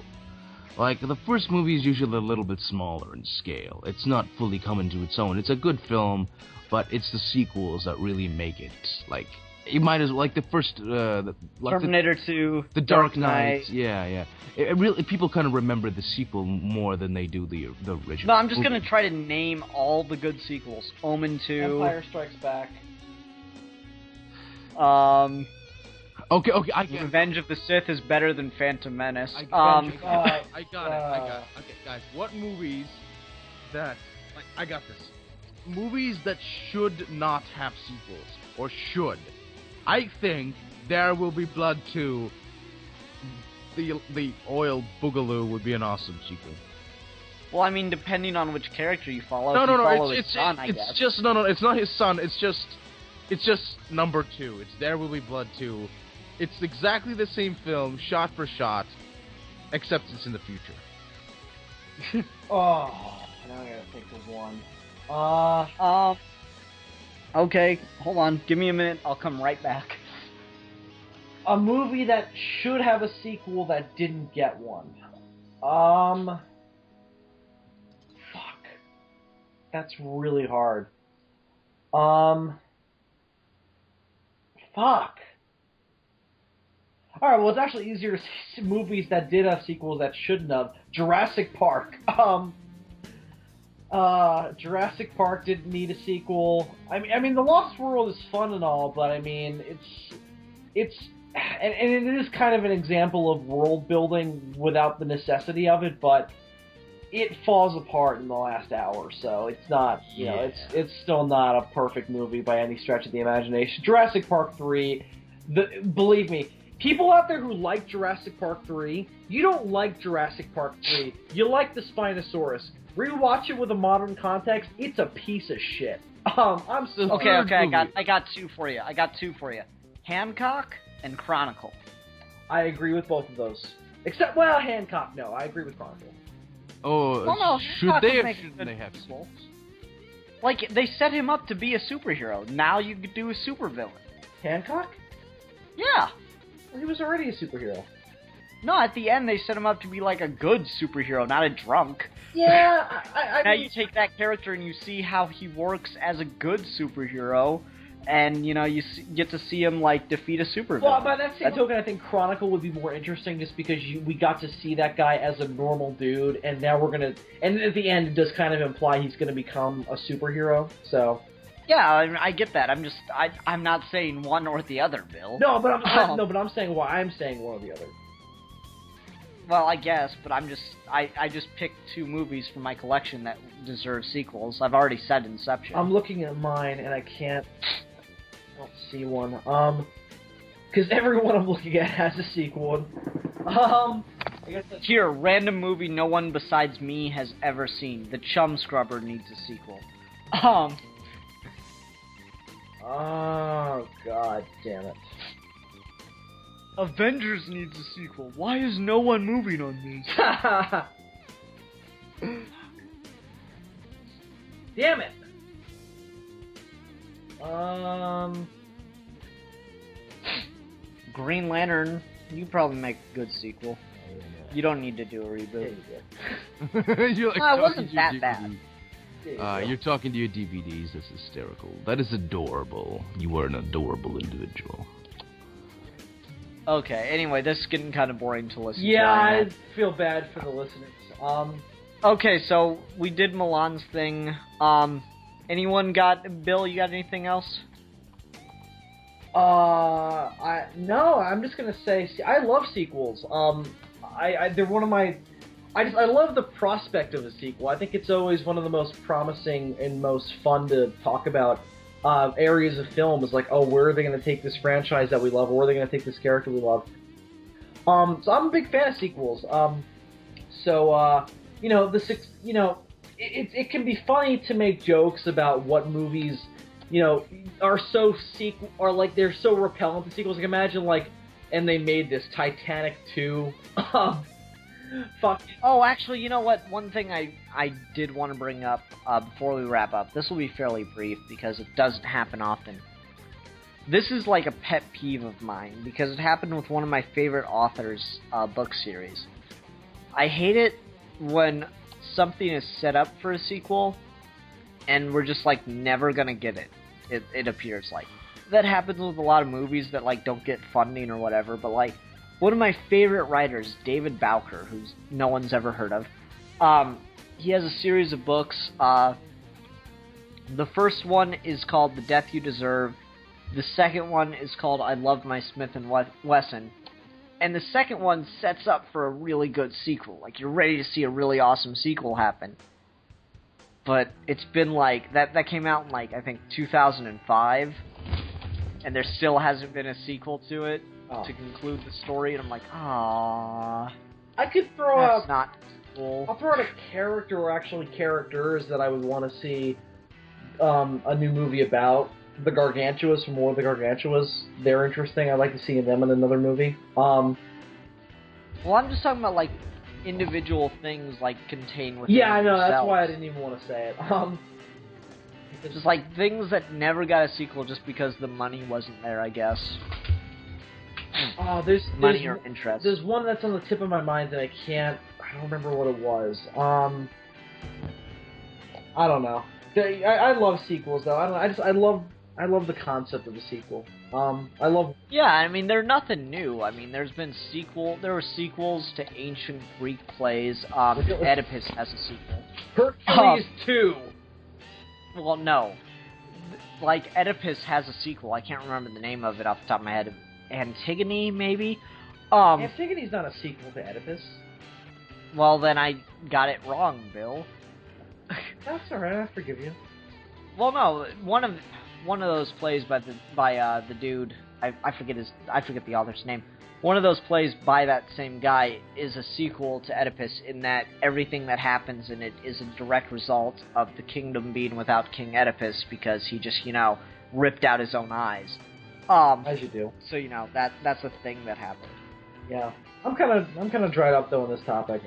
Like, the first movie is usually a little bit smaller in scale. It's not fully coming to its own. It's a good film, but it's the sequels that really make it. Like, you might as well, like the first, Terminator 2, The Dark Knight. Yeah. It really, people kind of remember the sequel more than they do the original. No, I'm just gonna try to name all the good sequels. Omen 2. Empire Strikes Back. Okay, I get it. Revenge of the Sith is better than Phantom Menace. I got it. Okay, guys, what movies that... Like, I got this. Movies that should not have sequels, or should. I think There Will Be Blood 2, the Oil Boogaloo would be an awesome sequel. Well, I mean, depending on which character you follow. No, His son, I guess. it's just, no, it's not his son, it's just number 2. It's There Will Be Blood 2. It's exactly the same film, shot for shot, except it's in the future. Oh, now I gotta think of one. Okay, hold on. Give me a minute. I'll come right back. A movie that should have a sequel that didn't get one. Fuck. That's really hard. Fuck. Alright, well, it's actually easier to see movies that did have sequels that shouldn't have. Jurassic Park. Jurassic Park didn't need a sequel. I mean, The Lost World is fun and all, but I mean, and it is kind of an example of world building without the necessity of it, but it falls apart in the last hour, so it's not, you know, it's still not a perfect movie by any stretch of the imagination. Jurassic Park 3, believe me, people out there who like Jurassic Park 3, you don't like Jurassic Park 3, you like the Spinosaurus. Rewatch it with a modern context, it's a piece of shit. I'm so Okay, I got two for you. Hancock and Chronicle. I agree with both of those. Except, well, Hancock, no, I agree with Chronicle. Oh, Well, no, should Hancock they would or make shouldn't good they have sequel. sequels? Like, they set him up to be a superhero. Now you could do a supervillain. Hancock? Yeah. Well, he was already a superhero. No, at the end they set him up to be like a good superhero, not a drunk. Yeah, I Now mean, you take that character and you see how he works as a good superhero, and you know you get to see him like defeat a supervillain. well, by that same token, I think Chronicle would be more interesting just because we got to see that guy as a normal dude, and now we're gonna, and at the end it does kind of imply he's gonna become a superhero. So Yeah, I get that. I'm not saying one or the other, Bill. no, but I'm saying why I'm saying one or the other. Well, I guess, but I just picked two movies from my collection that deserve sequels. I've already said Inception. I'm looking at mine and I don't see one. Because everyone I'm looking at has a sequel. I guess that's... Here, random movie no one besides me has ever seen. The Chum Scrubber needs a sequel. Oh, god damn it. Avengers needs a sequel. Why is no one moving on this? Damn it! Green Lantern. You could probably make a good sequel. You don't need to do a reboot. You're like No, it talking wasn't to your that bad. DVDs. You're talking to your DVDs. That's hysterical. That is adorable. You are an adorable individual. Okay, anyway, this is getting kind of boring to listen to. Yeah, I I know. feel bad for the listeners. Okay, so we did Milan's thing. Anyone got... Bill, you got anything else? I'm just gonna say, I love sequels. They're one of my, I love the prospect of a sequel. I think it's always one of the most promising and most fun to talk about areas of film. Is like, oh, where are they gonna take this franchise that we love? Where are they gonna take this character we love? So I'm a big fan of sequels. It can be funny to make jokes about what movies, are so they're so repellent to sequels. Like imagine and they made this Titanic 2. Fuck. Oh, actually, you know what? One thing I did want to bring up before we wrap up. This will be fairly brief because it doesn't happen often. This is like a pet peeve of mine because it happened with one of my favorite authors' book series. I hate it when something is set up for a sequel and we're just never gonna get it. It appears like that happens with a lot of movies that don't get funding or whatever. But one of my favorite writers, David Bowker, who's no one's ever heard of, he has a series of books. The first one is called The Death You Deserve. The second one is called I Love My Smith & Wesson. And the second one sets up for a really good sequel. You're ready to see a really awesome sequel happen. But it's been that came out in I think 2005, and there still hasn't been a sequel to it to conclude the story, and I'm like, aww. I could throw That's out. not cool. I'll throw out a character, or actually characters, that I would want to see a new movie about. The Gargantuas from War of the Gargantuas. They're interesting. I'd like to see them in another movie. Well, I'm just talking about individual things contained within Yeah, I know. That's themselves. why I didn't even want to say it. It's just things that never got a sequel just because the money wasn't there, I guess. Money or interest. There's one that's on the tip of my mind that I don't remember what it was. I don't know. I love sequels though. I love the concept of a sequel. Yeah, I mean they're nothing new. I mean there were sequels to ancient Greek plays. Oedipus has a sequel. Hercules 2. Well, no. Oedipus has a sequel. I can't remember the name of it off the top of my head. Antigone, maybe? Antigone's not a sequel to Oedipus. Well, then I got it wrong, Bill. That's alright, I forgive you. Well, no, one of those plays by the dude, I forget the author's name. One of those plays by that same guy is a sequel to Oedipus in that everything that happens in it is a direct result of the kingdom being without King Oedipus because he just, ripped out his own eyes. As you do. So, that's a thing that happened. Yeah. I'm kind of dried up though on this topic.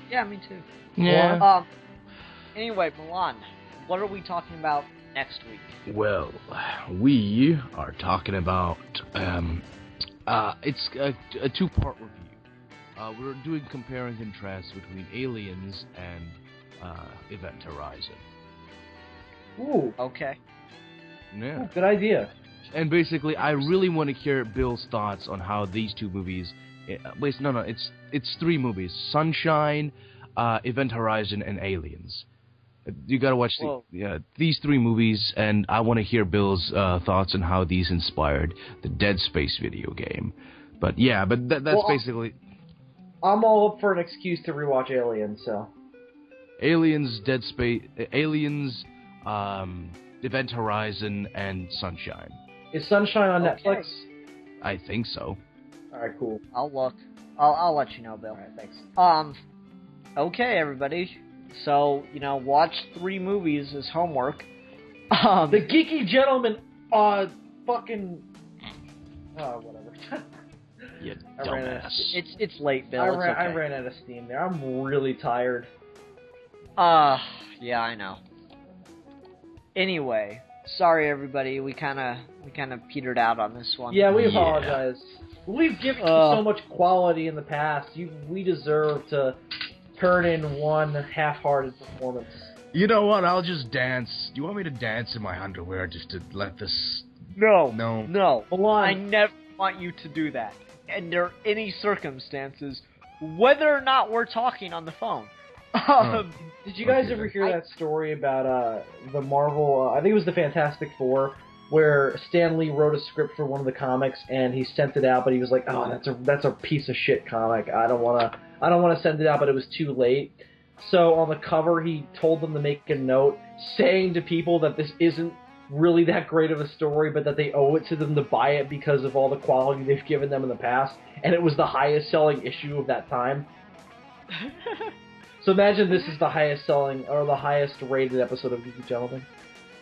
Yeah, me too. Yeah. Anyway, Milan, what are we talking about next week? Well, we are talking about it's a two-part review. We're doing compare and contrast between Aliens and Event Horizon. Ooh. Okay. Yeah. Ooh, good idea. And basically, I really want to hear Bill's thoughts on how these two movies. It's three movies: Sunshine, Event Horizon, and Aliens. You gotta watch these three movies, and I want to hear Bill's thoughts on how these inspired the Dead Space video game. But that's basically. I'm all up for an excuse to rewatch Aliens, so. Aliens, Dead Space, Aliens, Event Horizon, and Sunshine. Is Sunshine on Netflix? I think so. Alright, cool. I'll look. I'll let you know, Bill. Alright, thanks. Okay, everybody. So, watch 3 movies as homework. The Geeky Gentleman, fucking... Oh, whatever. You I ran dumbass. It's late, Bill. I It's okay. ran out of steam there. I'm really tired. Yeah, I know. Anyway, Sorry, everybody. We kind of petered out on this one. Yeah, we apologize. We've given you so much quality in the past. We deserve to turn in one half-hearted performance. You know what? I'll just dance. Do you want me to dance in my underwear just to let this... No. No. I never want you to do that. Under any circumstances, whether or not we're talking on the phone. Did you guys ever hear that story about the Marvel, I think it was the Fantastic Four, where Stan Lee wrote a script for one of the comics and he sent it out, but he was like, "Oh, that's a piece of shit comic. I don't want to send it out," but it was too late. So on the cover, he told them to make a note saying to people that this isn't really that great of a story, but that they owe it to them to buy it because of all the quality they've given them in the past, and it was the highest selling issue of that time. So imagine this is the highest selling or the highest rated episode of Geeky Gentlemen.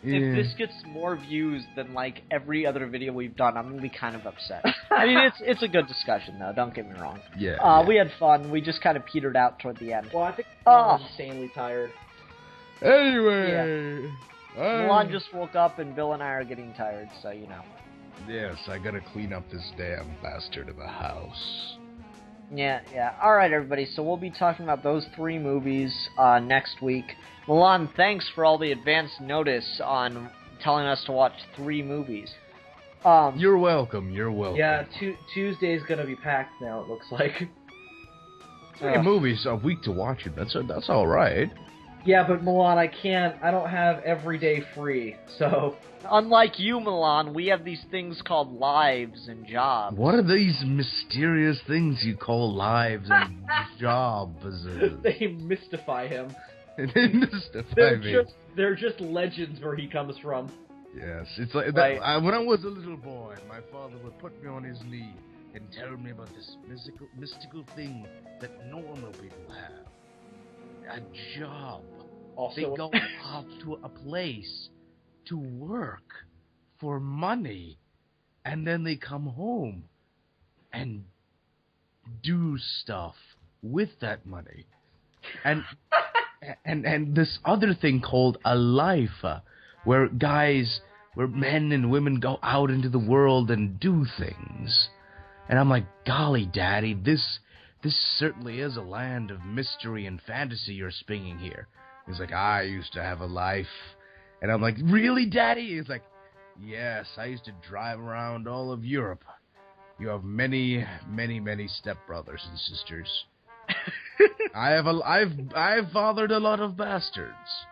If this gets more views than like every other video we've done, I'm gonna be kind of upset. I mean, it's a good discussion though. Don't get me wrong. Yeah. We had fun. We just kind of petered out toward the end. Well, I think I'm insanely tired. Anyway. Milan just woke up and Bill and I are getting tired, so you know. Yes, I gotta clean up this damn bastard of a house. Yeah. Alright, everybody, so we'll be talking about those 3 movies next week. Milan, thanks for all the advance notice on telling us to watch 3 movies. You're welcome. Yeah, Tuesday's gonna be packed now, it looks like. 3 movies a week to watch it. That's all right. Yeah, but Milan, I don't have every day free, so... Unlike you, Milan, we have these things called lives and jobs. What are these mysterious things you call lives and jobs? They mystify him. They mystify me. They're just legends where he comes from. Yes, it's like Right. when I was a little boy, my father would put me on his knee and tell me about this mystical thing that normal people have. A job. Also, They go off to a place to work for money, and then they come home and do stuff with that money. And and this other thing called a life, where men and women go out into the world and do things. And I'm like, golly, Daddy, this certainly is a land of mystery and fantasy you're spinning here. He's like, I used to have a life. And I'm like, really, Daddy? He's like, yes, I used to drive around all of Europe. You have many, many, many stepbrothers and sisters. I've fathered a lot of bastards,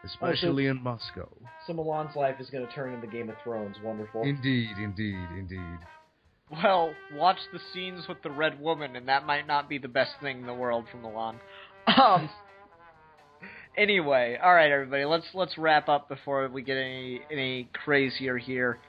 especially in Moscow. So Milan's life is going to turn into Game of Thrones. Wonderful. Indeed. Well, watch the scenes with the Red Woman, and that might not be the best thing in the world for Milan. Anyway, alright everybody, let's wrap up before we get any crazier here.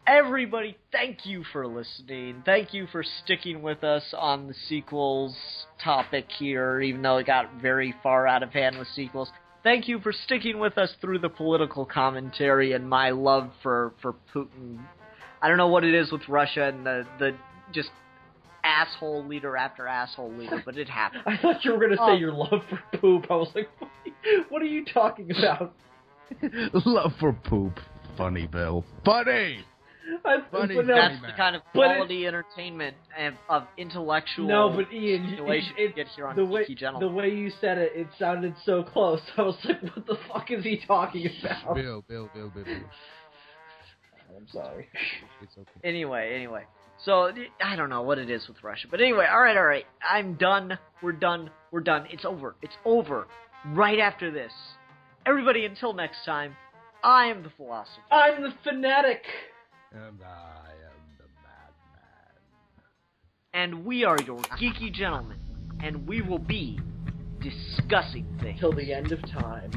Everybody, thank you for listening. Thank you for sticking with us on the sequels topic here, even though it got very far out of hand with sequels. Thank you for sticking with us through the political commentary and my love for Putin. I don't know what it is with Russia and the just asshole leader after asshole leader, but it happened. I thought you were going to say your love for poop. I was like, what are you talking about? Love for poop. Funny, Bill. Funny! Funny, but no, That's the kind of quality entertainment of intellectual Ian, stimulation you get here on Geeky Gentlemen. The way you said it, it sounded so close. I was like, what the fuck is he talking about? Bill. I'm sorry. It's okay. Anyway. So, I don't know what it is with Russia. But anyway, alright. I'm done. We're done. It's over. Right after this. Everybody, until next time, I am the philosopher. I'm the fanatic. And I am the madman. And we are your Geeky Gentlemen. And we will be discussing things. Till the end of time.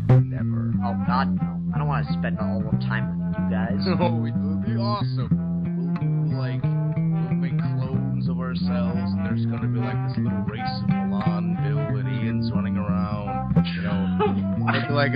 Never. Oh, God, no. I don't want to spend all of time with you guys. Oh, it will be awesome. We'll make clones of ourselves, and there's gonna be like this little race of Milan, Bill, and Ian's running around. You know, like